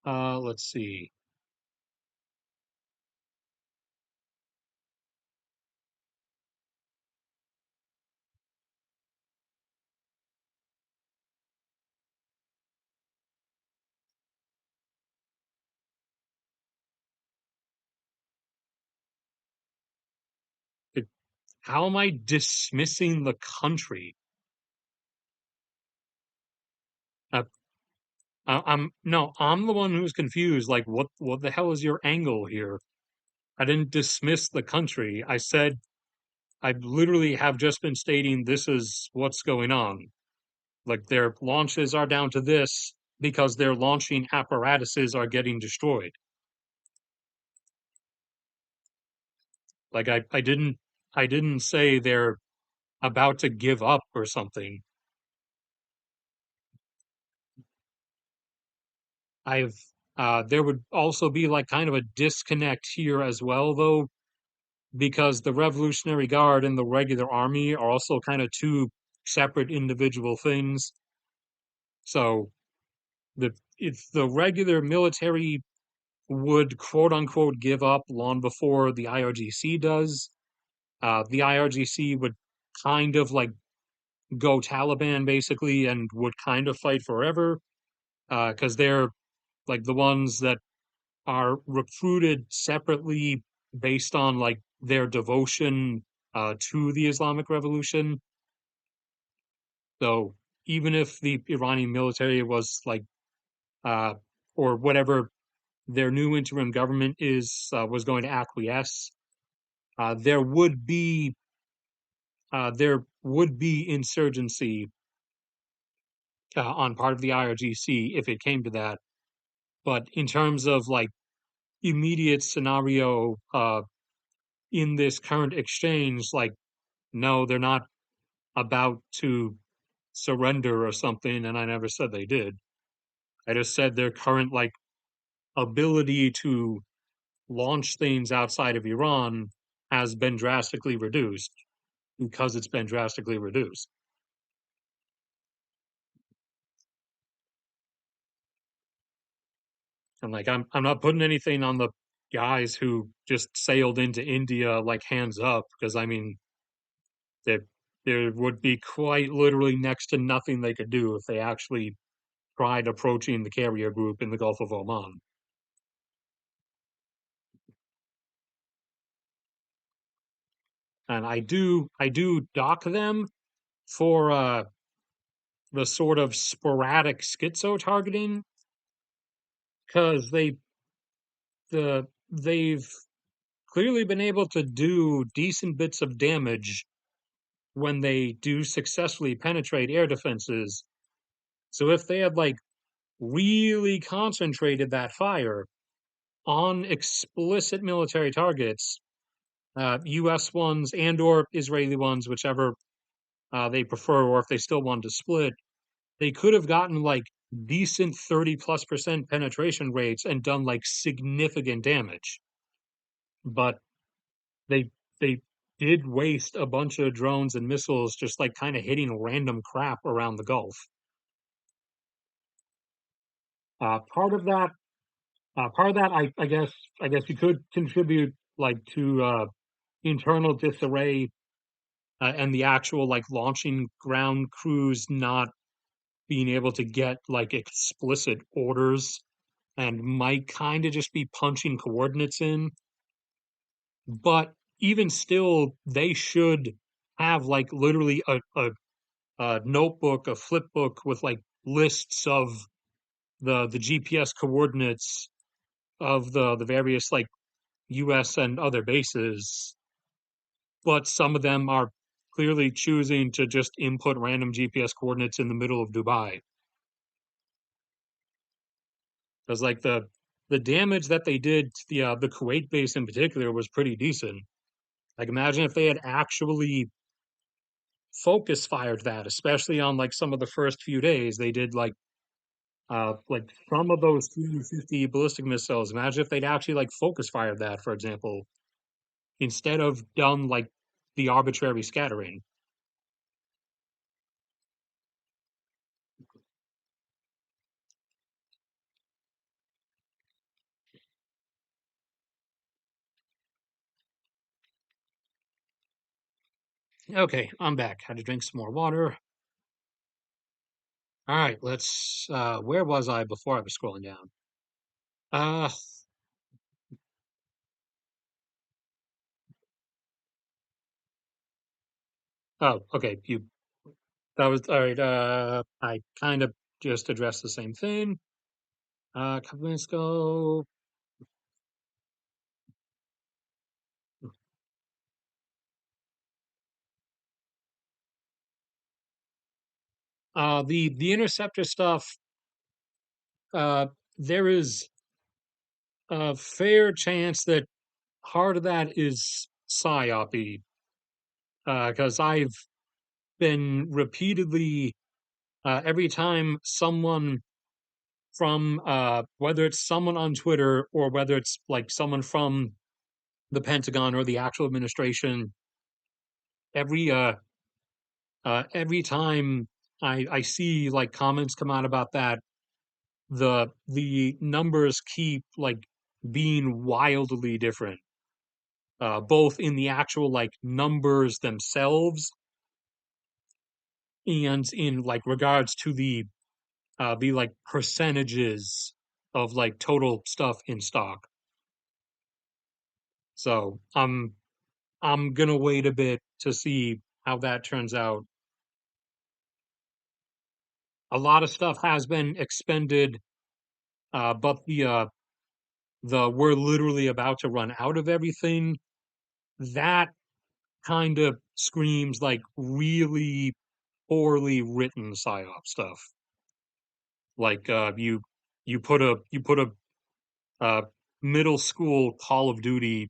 Let's see. It, how am I dismissing the country? Uh, I'm no, I'm the one who's confused. Like, what the hell is your angle here? I didn't dismiss the country. I said I literally have just been stating this is what's going on. Like their launches are down to this because their launching apparatuses are getting destroyed. Like I didn't say they're about to give up or something. I've there would also be like kind of a disconnect here as well though, because the Revolutionary Guard and the regular army are also kind of two separate individual things. So the if the regular military would quote unquote give up long before the IRGC does, the IRGC would kind of like go Taliban basically and would kind of fight forever because they're like the ones that are recruited separately based on like their devotion to the Islamic Revolution. So even if the Iranian military was like uh, or whatever their new interim government is was going to acquiesce, uh, there would be there would be insurgency on part of the IRGC if it came to that. But in terms of like immediate scenario in this current exchange, like no, they're not about to surrender or something, and I never said they did. I just said their current like ability to launch things outside of Iran has been drastically reduced because it's been drastically reduced. And like I'm not putting anything on the guys who just sailed into India like hands up, because I mean there there would be quite literally next to nothing they could do if they actually tried approaching the carrier group in the Gulf of Oman. And I do dock them for the sort of sporadic schizo targeting because they've clearly been able to do decent bits of damage when they do successfully penetrate air defenses. So if they had like really concentrated that fire on explicit military targets, U.S. ones and or Israeli ones, whichever they prefer, or if they still want to split, they could have gotten like decent 30+% penetration rates and done like significant damage. But they they did waste a bunch of drones and missiles just like kind of hitting random crap around the Gulf. Part of that, I guess you could contribute like to internal disarray and the actual like launching ground crews not being able to get like explicit orders and might kind of just be punching coordinates in. But even still, they should have like literally a notebook, a flip book with like lists of the GPS coordinates of the various like US and other bases, but some of them are clearly choosing to just input random GPS coordinates in the middle of Dubai. Because like the damage that they did to the Kuwait base in particular was pretty decent. Like imagine if they had actually focus fired that, especially on like some of the first few days. They did like some of those 250 ballistic missiles. Imagine if they'd actually like focus fired that, for example, instead of done like the arbitrary scattering. Okay, I'm back. Had to drink some more water. All right, let's where was I before I was scrolling down? Uh oh, okay. You that was all right. I kind of just addressed the same thing. A couple minutes ago. The interceptor stuff, uh there is a fair chance that part of that is psyopy. Because I've been repeatedly every time someone from whether it's someone on Twitter or whether it's like someone from the Pentagon or the actual administration, every every time I see like comments come out about that, the numbers keep like being wildly different, both in the actual like numbers themselves and in like regards to the like percentages of like total stuff in stock. So I'm gonna wait a bit to see how that turns out. A lot of stuff has been expended, but the we're literally about to run out of everything. That kind of screams like really poorly written psyop stuff. Like you put a uh, middle school Call of Duty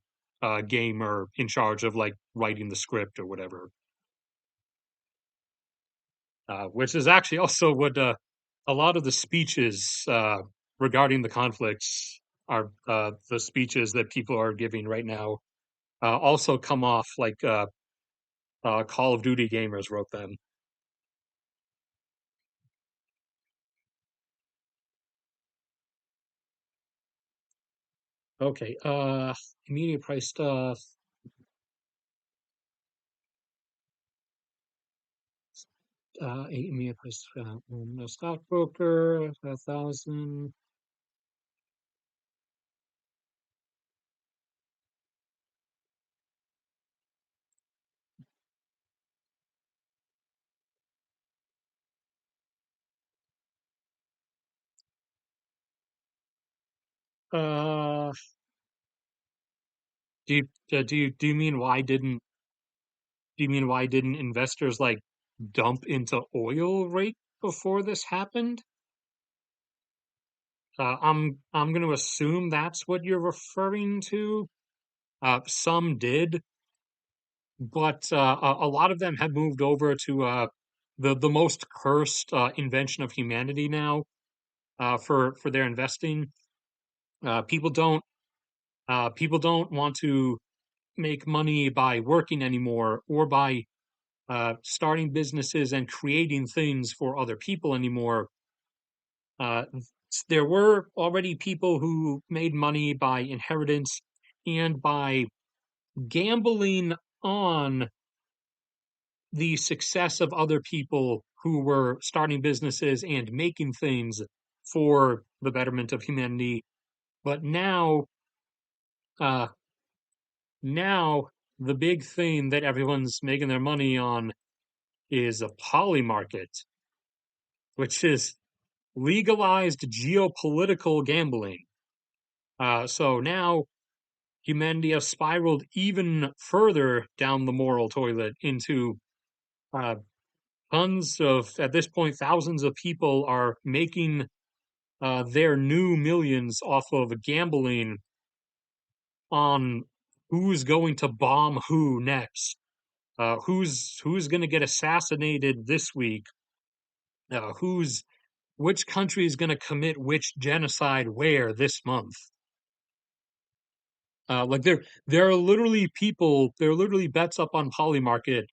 gamer in charge of like writing the script or whatever, which is actually also what a lot of the speeches regarding the conflicts are the speeches that people are giving right now also come off like Call of Duty gamers wrote them. Okay, immediate price stuff. Immediate price stockbroker 1,000. Uh, do you mean why didn't investors like dump into oil right before this happened? I'm going to assume that's what you're referring to. Some did, but a lot of them have moved over to the most cursed invention of humanity now for their investing. Uh, people don't people don't want to make money by working anymore or by starting businesses and creating things for other people anymore. Uh, there were already people who made money by inheritance and by gambling on the success of other people who were starting businesses and making things for the betterment of humanity. But uh, now the big thing that everyone's making their money on is a poly market, which is legalized geopolitical gambling. So now humanity has spiraled even further down the moral toilet into uh, at this point, thousands of people are making their new millions off of gambling on who's going to bomb who next, who's going to get assassinated this week, who's which country is going to commit which genocide where this month. Like there are literally people, there are literally bets up on Polymarket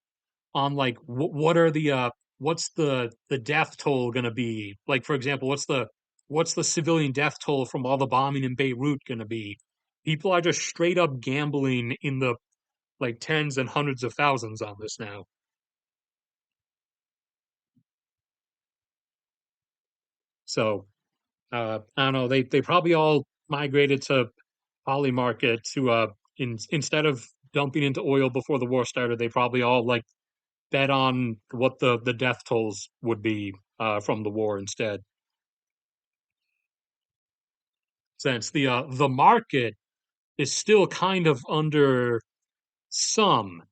on like what are what's the death toll going to be? Like for example, what's the civilian death toll from all the bombing in Beirut going to be? People are just straight up gambling in the like tens and hundreds of thousands on this now. So I don't know. They probably all migrated to Polymarket to instead of dumping into oil before the war started. They probably all like bet on what the death tolls would be from the war instead. Since the market is still kind of under some,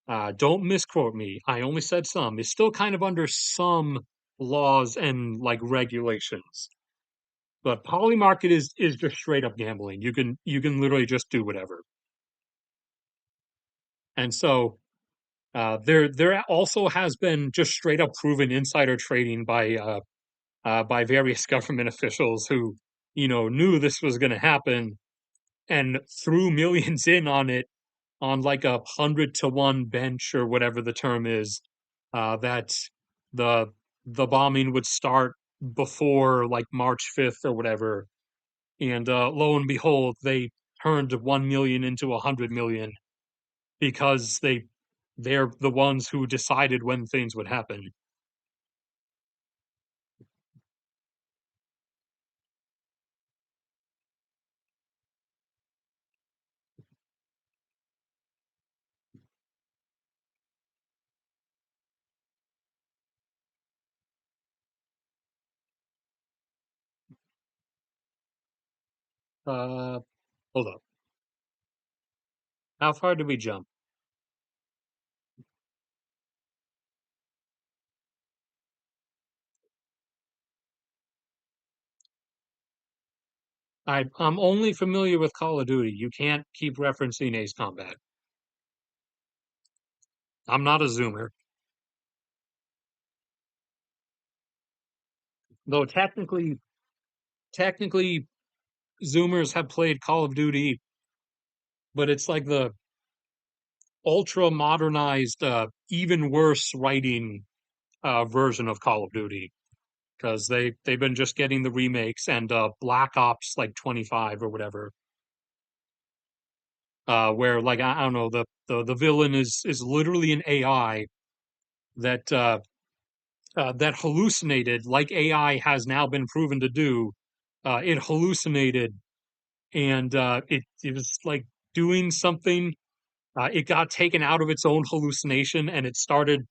don't misquote me. I only said some. Is still kind of under some laws and like regulations. But poly market is just straight up gambling. You can literally just do whatever. And so there also has been just straight up proven insider trading by various government officials who knew this was going to happen and threw millions in on it on like 100-to-1 bench or whatever the term is, that the the bombing would start before like March 5th or whatever. And lo and behold, they turned 1 million into 100 million because they're the ones who decided when things would happen. Uh, Hold up. How far did we jump? I'm only familiar with Call of Duty. You can't keep referencing Ace Combat. I'm not a Zoomer, though technically Zoomers have played Call of Duty, but it's like the ultra modernized, even worse writing version of Call of Duty because they've been just getting the remakes and Black Ops like 25 or whatever, where like I don't know the villain is literally an AI that that hallucinated like AI has now been proven to do. It hallucinated and it was like doing something. It got taken out of its own hallucination and it started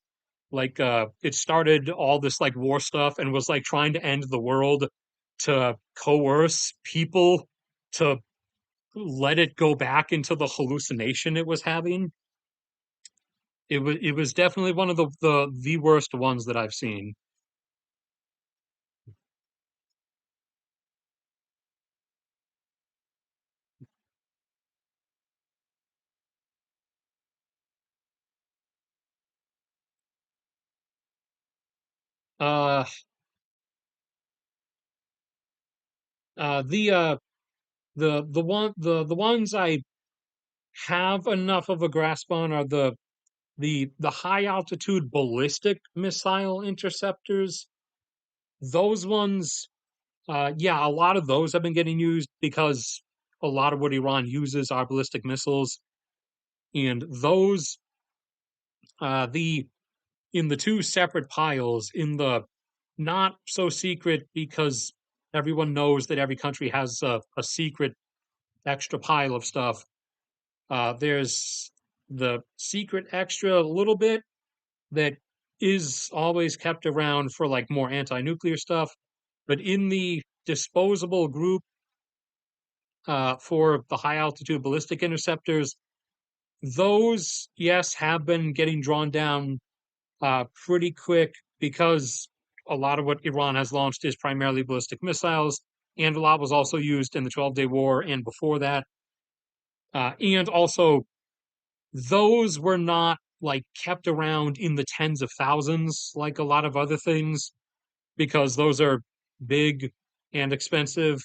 all this like war stuff and was like trying to end the world to coerce people to let it go back into the hallucination it was having. It was definitely one of the worst ones that I've seen. Uh, the the ones I have enough of a grasp on are the high altitude ballistic missile interceptors. Those ones, yeah, a lot of those have been getting used because a lot of what Iran uses are ballistic missiles, and those, the in the two separate piles, in the not so secret because everyone knows that every country has a secret extra pile of stuff. There's the secret extra little bit that is always kept around for like more anti-nuclear stuff, but in the disposable group, for the high altitude ballistic interceptors, those, yes, have been getting drawn down pretty quick because a lot of what Iran has launched is primarily ballistic missiles, and a lot was also used in the 12-Day War and before that. And also, those were not like kept around in the tens of thousands like a lot of other things because those are big and expensive,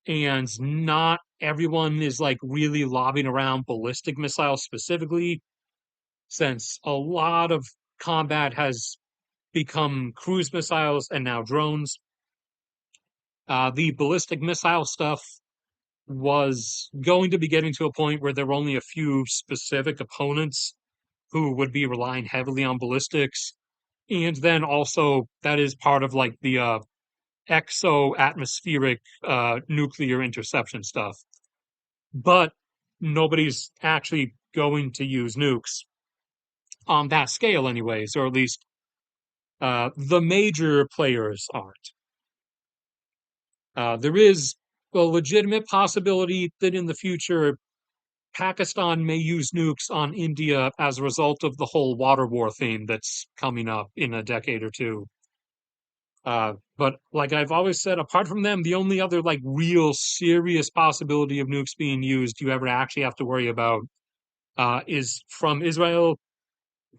and not everyone is like really lobbing around ballistic missiles specifically, since a lot of combat has become cruise missiles and now drones. The ballistic missile stuff was going to be getting to a point where there were only a few specific opponents who would be relying heavily on ballistics. And then also, that is part of like the exo-atmospheric nuclear interception stuff. But nobody's actually going to use nukes on that scale, anyways, or at least the major players aren't. There is a legitimate possibility that in the future, Pakistan may use nukes on India as a result of the whole water war theme that's coming up in a decade or two. But like I've always said, apart from them, the only other like real serious possibility of nukes being used you ever actually have to worry about is from Israel.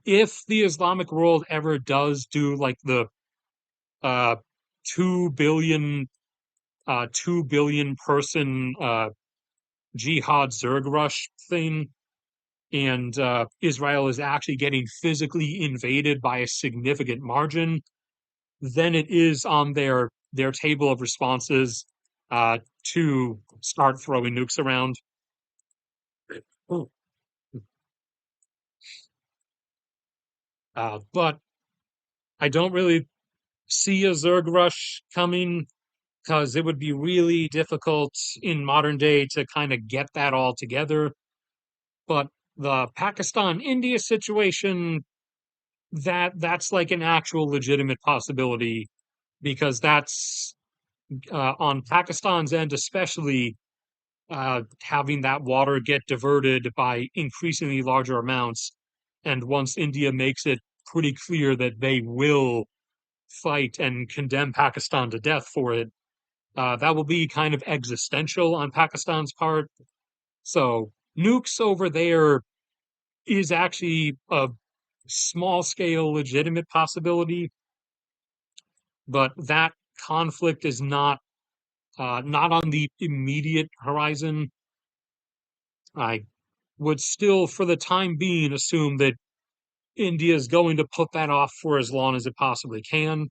If the Islamic world ever does do like the uh, 2 billion 2 billion person jihad Zerg rush thing, and Israel is actually getting physically invaded by a significant margin, then it is on their table of responses uh, to start throwing nukes around. But I don't really see a Zerg rush coming because it would be really difficult in modern day to kind of get that all together. But the Pakistan India situation, that's like an actual legitimate possibility because that's on Pakistan's end, especially having that water get diverted by increasingly larger amounts. And once India makes it pretty clear that they will fight and condemn Pakistan to death for it, that will be kind of existential on Pakistan's part. So nukes over there is actually a small scale legitimate possibility, but that conflict is not on the immediate horizon. I would still, for the time being, assume that India is going to put that off for as long as it possibly can,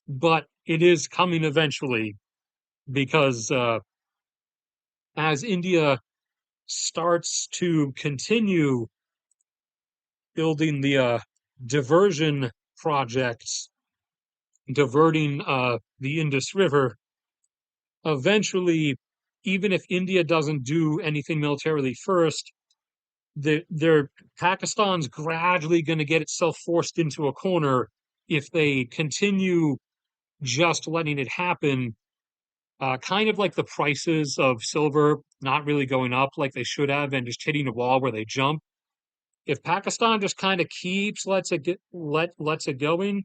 but it is coming eventually because as India starts to continue building the diversion projects, diverting the Indus River, eventually, even if India doesn't do anything militarily first, they're Pakistan's gradually going to get itself forced into a corner if they continue just letting it happen. kind of like the prices of silver not really going up like they should have and just hitting a wall where they jump. If Pakistan just kind of keeps lets it going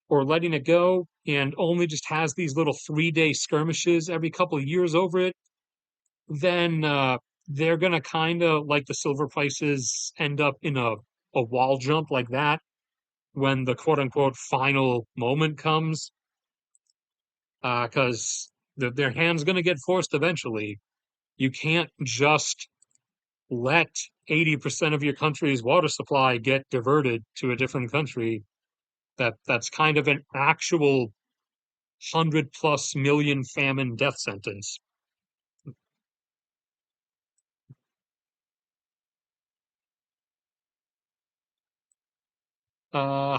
or letting it go and only just has these little 3 day skirmishes every couple of years over it, then they're gonna kind of like the silver prices end up in a wall jump like that when the quote unquote final moment comes, because their hand's gonna get forced eventually. You can't just let 80% of your country's water supply get diverted to a different country. That's kind of an actual 100+ million famine death sentence. Uh,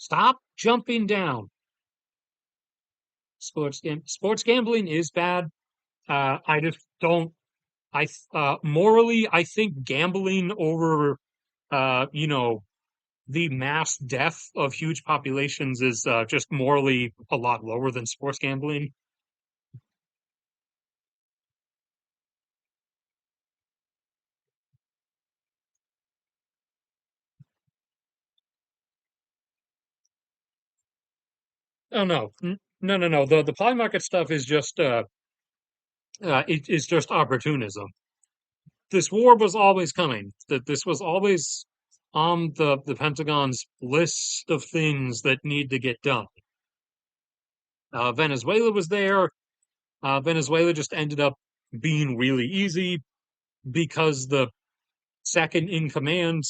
Stop jumping down. Sports gambling is bad. I just don't. Morally, I think gambling over, you know, the mass death of huge populations is just morally a lot lower than sports gambling. Oh no, no. The plot market stuff is just it is just opportunism. This war was always coming. That this was always on the Pentagon's list of things that need to get done. Venezuela was there. Venezuela just ended up being really easy because the second in command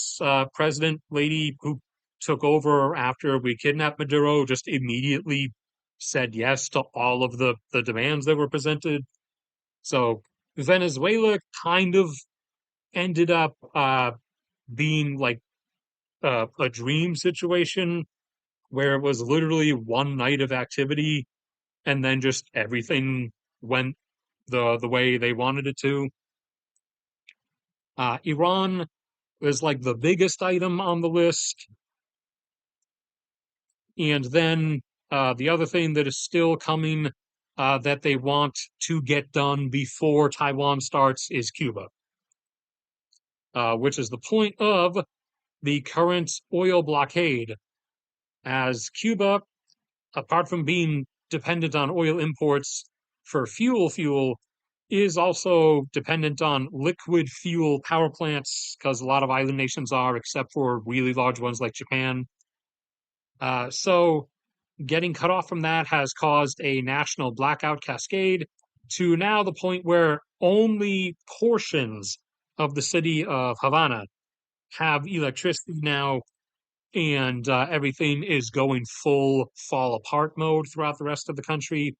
president lady who took over after we kidnapped Maduro just immediately said yes to all of the demands that were presented. So Venezuela kind of ended up being like a dream situation where it was literally one night of activity and then just everything went the way they wanted it to. Iran is like the biggest item on the list. And then the other thing that is still coming that they want to get done before Taiwan starts is Cuba, which is the point of the current oil blockade, as Cuba, apart from being dependent on oil imports for fuel, is also dependent on liquid fuel power plants because a lot of island nations are, except for really large ones like Japan. So getting cut off from that has caused a national blackout cascade to now the point where only portions of the city of Havana have electricity now, and everything is going full fall apart mode throughout the rest of the country,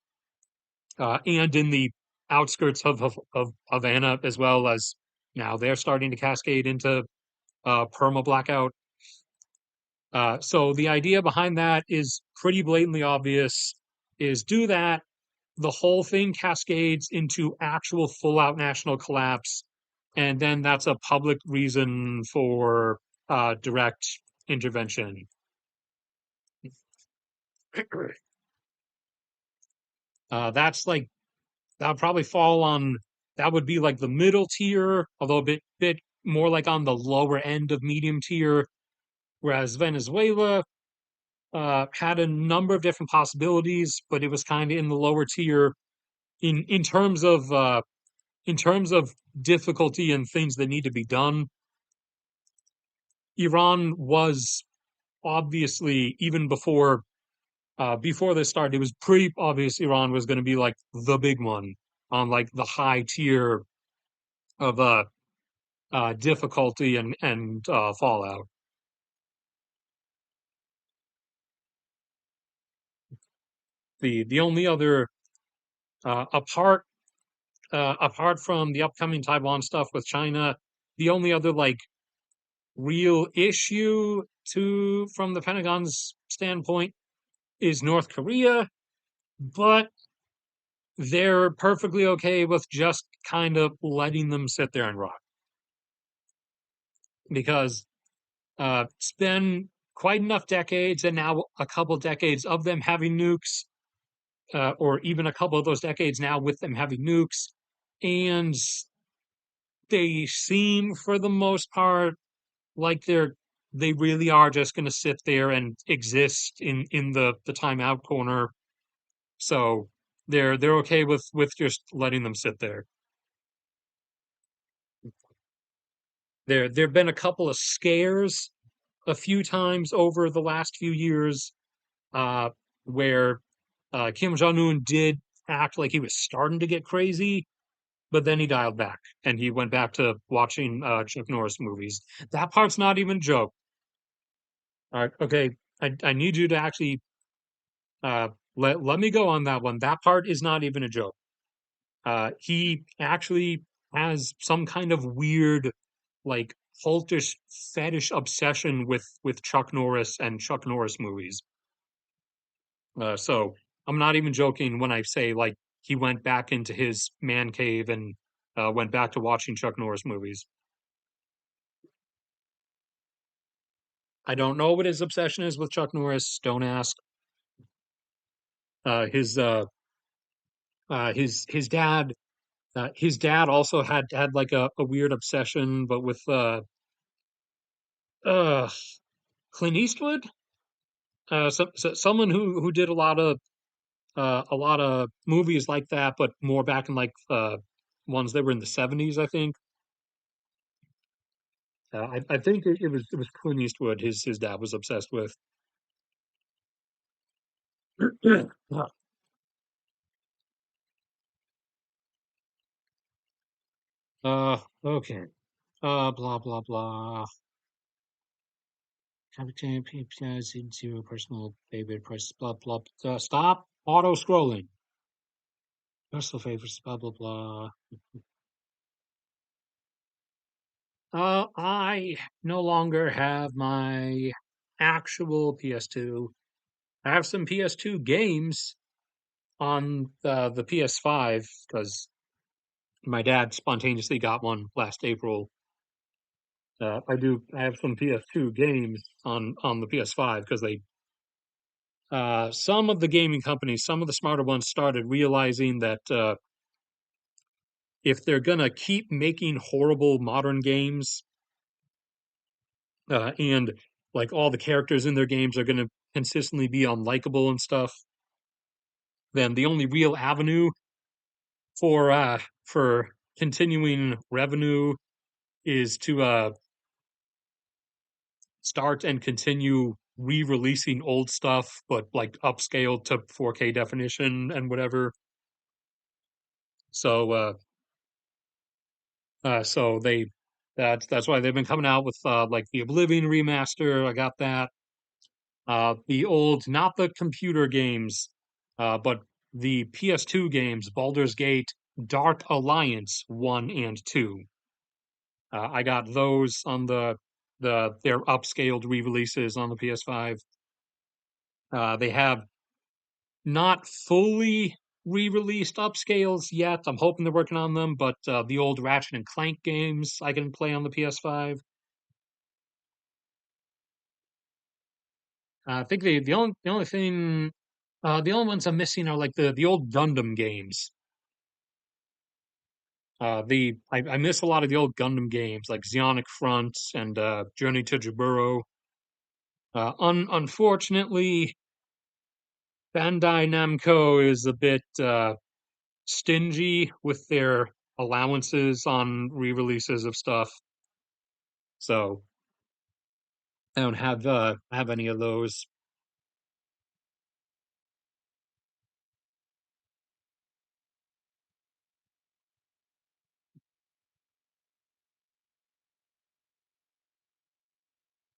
and in the outskirts of Havana as well, as now they're starting to cascade into perma blackout. So the idea behind that is pretty blatantly obvious, is do that, the whole thing cascades into actual full out national collapse, and then that's a public reason for direct intervention. That's like that would probably fall on that would be like the middle tier, although a bit more like on the lower end of medium tier, whereas Venezuela had a number of different possibilities, but it was kind of in the lower tier in terms of difficulty and things that need to be done. Iran was obviously, even before this started, it was pretty obvious Iran was going to be like the big one on like the high tier of difficulty and fallout. The only other apart apart from the upcoming Taiwan stuff with China, the only other like real issue to from the Pentagon's standpoint is North Korea, but they're perfectly okay with just kind of letting them sit there and rot because it's been quite enough decades and now a couple decades of them having nukes, or even a couple of those decades now with them having nukes, and they seem, for the most part, like they really are just going to sit there and exist in the timeout corner. So they're okay with just letting them sit there. There've been a couple of scares a few times over the last few years, uh, where Kim Jong Un did act like he was starting to get crazy, but then he dialed back and he went back to watching Chuck Norris movies. That part's not even a joke. All right, okay, I need you to actually uh, let me go on that one. That part is not even a joke. He actually has some kind of weird, like cultish fetish obsession with Chuck Norris and Chuck Norris movies. So I'm not even joking when I say like he went back into his man cave and went back to watching Chuck Norris movies. I don't know what his obsession is with Chuck Norris. Don't ask. Uh, his uh, his dad also had like a weird obsession, but with uh Clint Eastwood, someone who did a lot of movies like that, but more back in like ones that were in the '70s, I think. I think it was Clint Eastwood. His dad was obsessed with. Okay. Blah blah blah. Captain PPS into personal favorite press blah blah. Stop auto scrolling. Personal favorites blah blah blah. I no longer have my actual PS2. I have some PS2 games on the PS5 because my dad spontaneously got one last April. I have some PS2 games on the PS5 because they some of the gaming companies, some of the smarter ones started realizing that if they're gonna keep making horrible modern games, and like all the characters in their games are gonna consistently be unlikable and stuff, then the only real avenue for continuing revenue is to start and continue re-releasing old stuff, but like upscaled to 4K definition and whatever. So so that's why they've been coming out with like the Oblivion remaster. I got that. The old, not the computer games, but the PS2 games, Baldur's Gate, Dark Alliance 1 and 2. I got those on their upscaled re-releases on the PS5. They have not fully re-released upscales yet. I'm hoping they're working on them, but the old Ratchet and Clank games I can play on the PS5. I think the only ones I'm missing are like the old Gundam games. I miss a lot of the old Gundam games like Zionic Front and Journey to Jaburo. Unfortunately, Bandai Namco is a bit stingy with their allowances on re-releases of stuff, so I don't have any of those.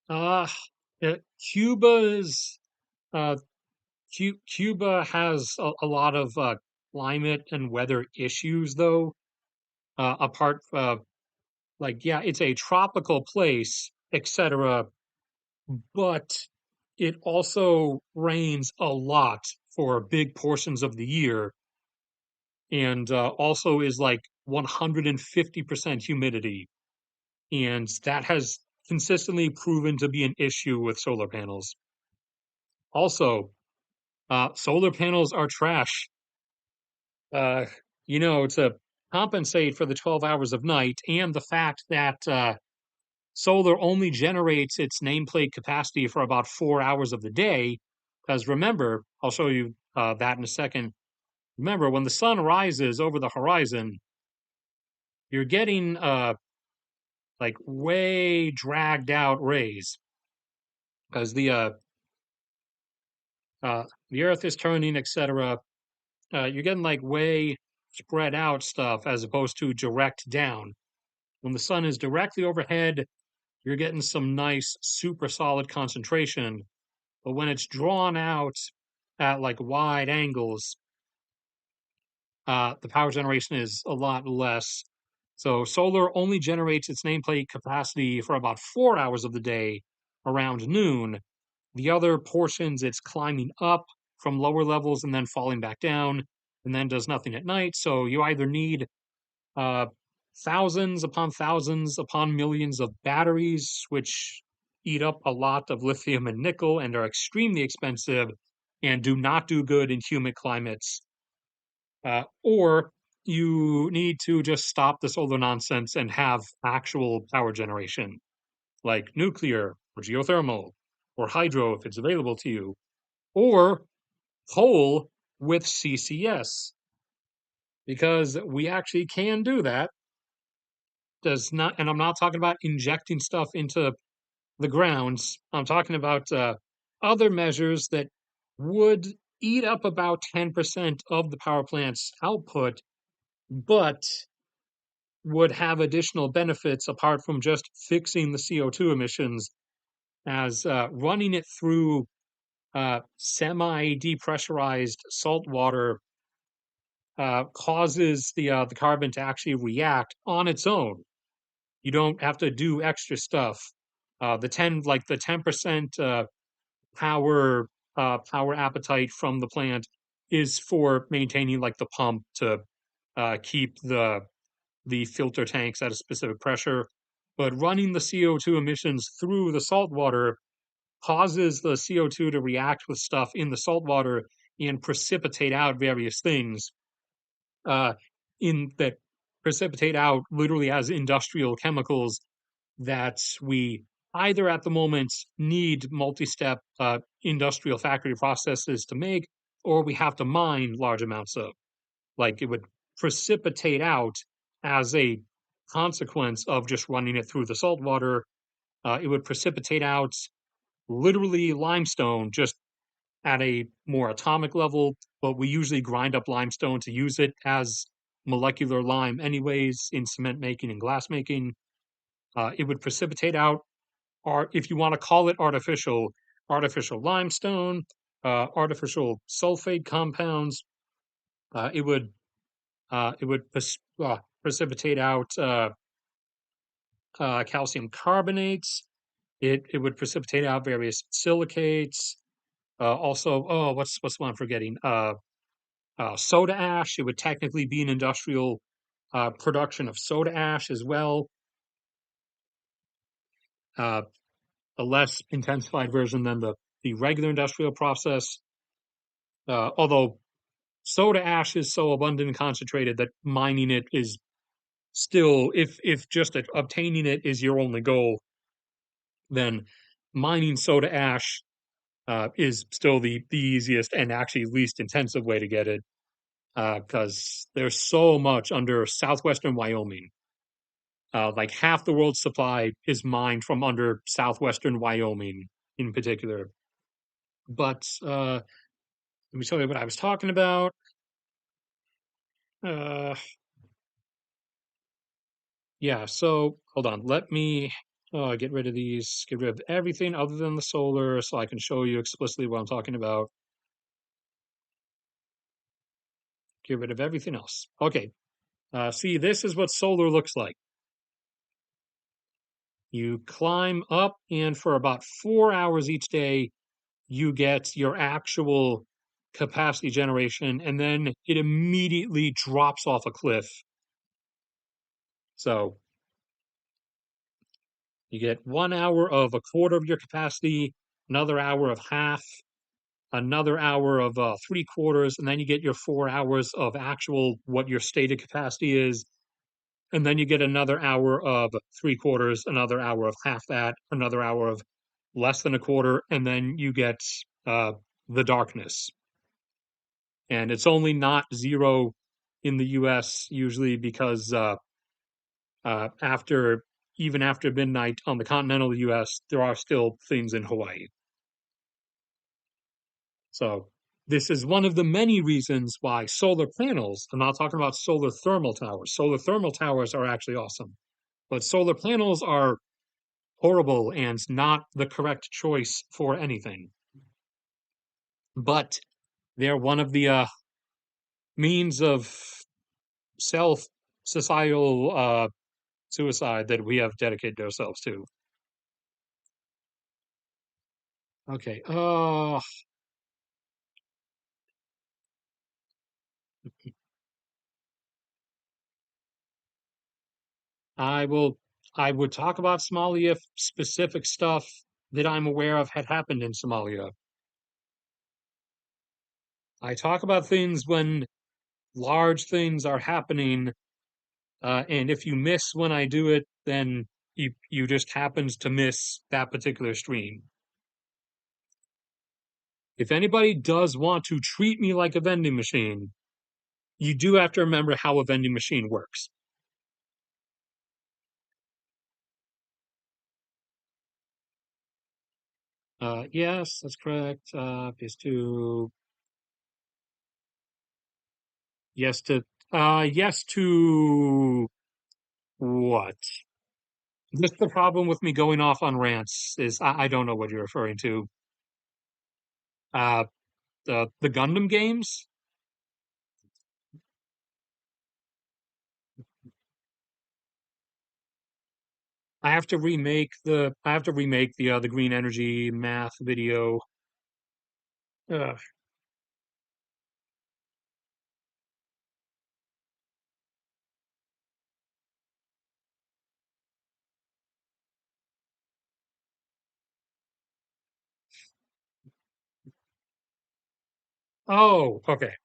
Uh, Cuba's uh, Cuba has a lot of climate and weather issues, though. Apart, like yeah, it's a tropical place, etc. But it also rains a lot for big portions of the year, and also is like 150% humidity, and that has consistently proven to be an issue with solar panels. Also, Solar panels are trash. Uh, to compensate for the 12 hours of night and the fact that solar only generates its nameplate capacity for about 4 hours of the day. Because remember, I'll show you that in a second. Remember, when the sun rises over the horizon, you're getting like way dragged out rays because the Earth is turning, etc. You're getting like way spread out stuff as opposed to direct down. When the sun is directly overhead, you're getting some nice super solid concentration. But when it's drawn out at like wide angles, the power generation is a lot less. So solar only generates its nameplate capacity for about 4 hours of the day around noon. The other portions, it's climbing up from lower levels and then falling back down and then does nothing at night. So you either need uh, thousands upon millions of batteries, which eat up a lot of lithium and nickel and are extremely expensive and do not do good in humid climates. Or you need to just stop the solar nonsense and have actual power generation, like nuclear or geothermal or hydro if it's available to you, or coal with CCS, because we actually can do that. Does not, and I'm not talking about injecting stuff into the grounds. I'm talking about other measures that would eat up about 10% of the power plant's output, but would have additional benefits apart from just fixing the CO2 emissions, as running it through semi depressurized salt water causes the carbon to actually react on its own. You don't have to do extra stuff. The 10% power power appetite from the plant is for maintaining like the pump to keep the filter tanks at a specific pressure. But running the CO2 emissions through the salt water causes the CO2 to react with stuff in the salt water and precipitate out various things uh, in that precipitate out literally as industrial chemicals that we either at the moment need multi-step industrial factory processes to make, or we have to mine large amounts of. Like it would precipitate out as a consequence of just running it through the salt water. It would precipitate out literally limestone just at a more atomic level, but we usually grind up limestone to use it as molecular lime anyways in cement making and glass making. It would precipitate out, or if you want to call it artificial limestone, artificial sulfate compounds. It would precipitate out calcium carbonates. It would precipitate out various silicates. Also, oh, what's one I'm forgetting? Soda ash. It would technically be an industrial production of soda ash as well. Uh, a less intensified version than the regular industrial process. Although soda ash is so abundant and concentrated that mining it is still, if just obtaining it is your only goal, then mining soda ash is still the easiest and actually least intensive way to get it, because there's so much under southwestern Wyoming. Like half the world's supply is mined from under southwestern Wyoming in particular. But let me tell you what I was talking about. Uh, yeah, so hold on. Let me get rid of these, get rid of everything other than the solar so I can show you explicitly what I'm talking about. Get rid of everything else. Okay. See, this is what solar looks like. You climb up, and for about 4 hours each day, you get your actual capacity generation, and then it immediately drops off a cliff. So you get 1 hour of a quarter of your capacity, another hour of half, another hour of 3/4, and then you get your 4 hours of actual what your stated capacity is, and then you get another hour of 3/4, another hour of half that, another hour of less than a quarter, and then you get uh, the darkness. And it's only not zero in the US usually because after even after midnight on the continental US, there are still things in Hawaii. So this is one of the many reasons why solar panels, I'm not talking about solar thermal towers. Solar thermal towers are actually awesome, but solar panels are horrible and not the correct choice for anything. But they're one of the means of self societal suicide that we have dedicated ourselves to. Okay. I will. I would talk about Somalia if specific stuff that I'm aware of had happened in Somalia. I talk about things when large things are happening, and if you miss when I do it, then you just happened to miss that particular stream. If anybody does want to treat me like a vending machine, you do have to remember how a vending machine works. Yes, that's correct. PS2. Yes to yes to what? Just the problem with me going off on rants is I don't know what you're referring to. Uh the Gundam games. I have to remake the green energy math video. Ugh. Oh, okay.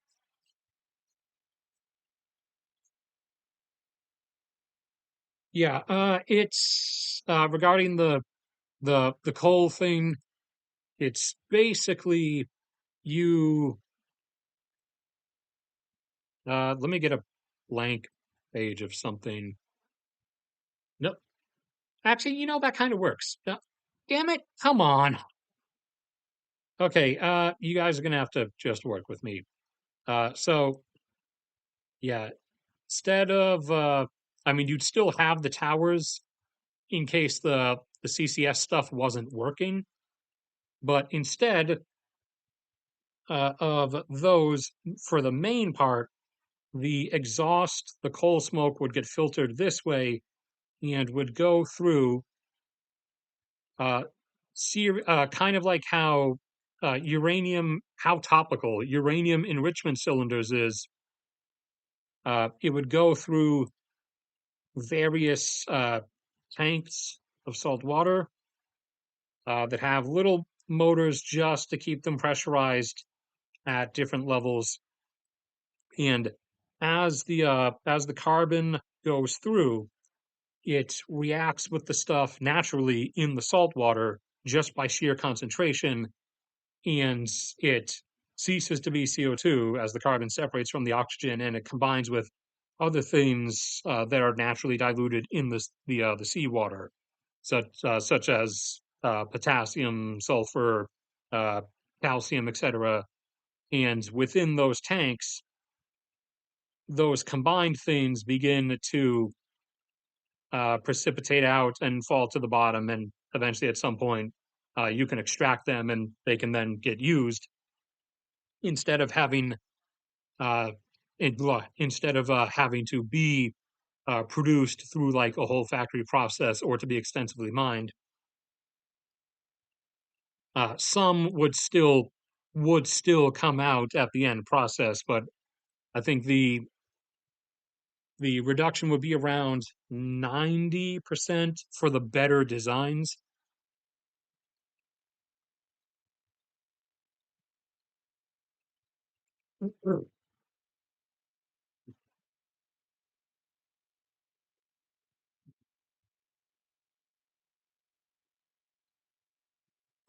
Yeah, it's regarding the coal thing, it's basically you let me get a blank page of something. No, actually, that kind of works. Damn it, come on. Okay, you guys are gonna have to just work with me. So yeah, instead of I mean, you'd still have the towers in case the CCS stuff wasn't working, but instead of those, for the main part, the exhaust, the coal smoke would get filtered this way and would go through uh, kind of like how how topical uranium enrichment cylinders is. It would go through various tanks of salt water that have little motors just to keep them pressurized at different levels. And as the carbon goes through, it reacts with the stuff naturally in the salt water just by sheer concentration, and it ceases to be CO2 as the carbon separates from the oxygen and it combines with other things that are naturally diluted in the seawater, such as potassium, sulfur, uh, calcium, etc. And within those tanks, those combined things begin to precipitate out and fall to the bottom, and eventually, at some point, you can extract them, and they can then get used instead of having uh, instead of having to be produced through like a whole factory process or to be extensively mined. Some would still come out at the end process, but I think the reduction would be around 90% for the better designs.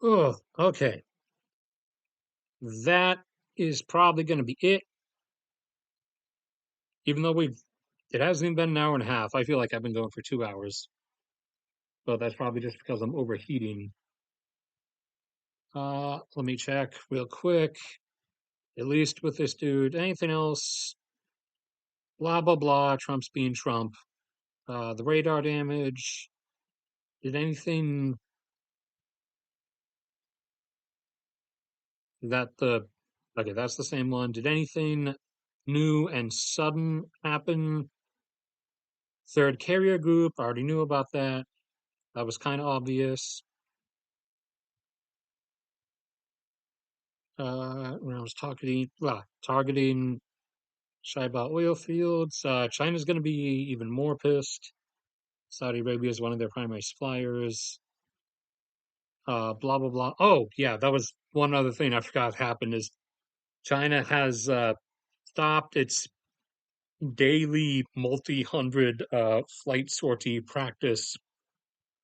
Oh, okay. That is probably going to be it. Even though it hasn't even been an hour and a half. I feel like I've been going for 2 hours. But that's probably just because I'm overheating. Let me check real quick. At least with this dude. Anything else? Blah, blah, blah. Trump's being Trump. The radar damage. Did anything that the. Okay, that's the same one. Did anything new and sudden happen? Third carrier group. I already knew about that. That was kind of obvious. When I was targeting Shaiba oil fields, China's going to be even more pissed. Saudi Arabia is one of their primary suppliers. Blah blah blah. Oh yeah, that was one other thing I forgot happened is China has stopped its daily multi-hundred flight sortie practice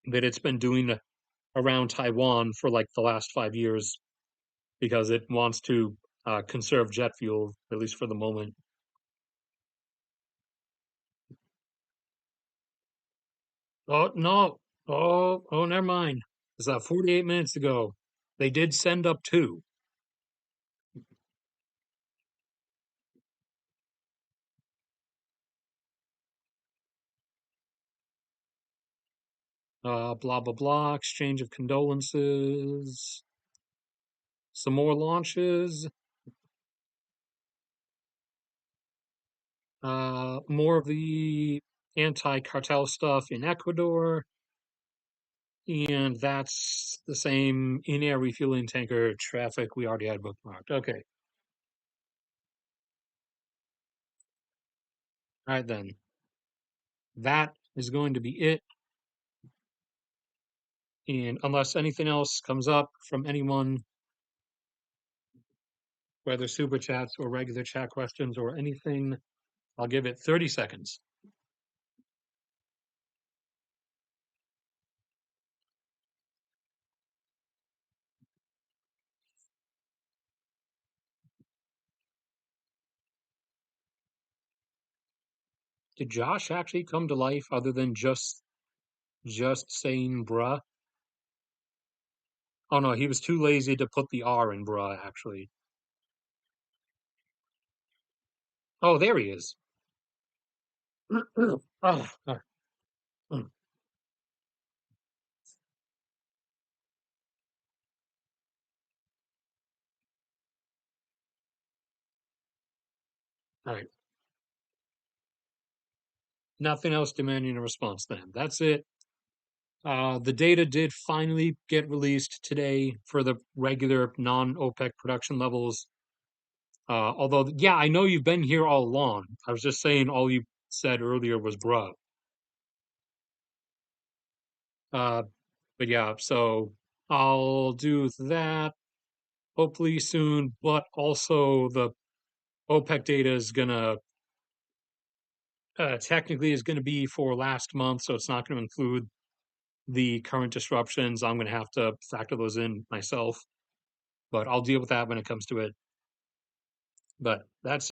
that it's been doing around Taiwan for like the last 5 years because it wants to conserve jet fuel, at least for the moment. Oh no! Oh, never mind. It's 48 minutes ago. They did send up two. Blah blah blah. Exchange of condolences. Some more launches. More of the anti-cartel stuff in Ecuador, and that's the same in-air refueling tanker traffic we already had bookmarked. Okay, all right then. That is going to be it. And unless anything else comes up from anyone, whether super chats or regular chat questions or anything, I'll give it 30 seconds. Did Josh actually come to life other than just saying bruh? Oh no, he was too lazy to put the R in bruh, actually. Oh, there he is. Oh, all right. Nothing else demanding a response then. That's it. The data did finally get released today for the regular non-OPEC production levels. Although, yeah, I know you've been here all along. I was just saying all you said earlier was bruh. Uh, but yeah, so I'll do that hopefully soon, but also the OPEC data is gonna technically is gonna be for last month, so it's not gonna include the current disruptions. I'm gonna have to factor those in myself, but I'll deal with that when it comes to it. But that's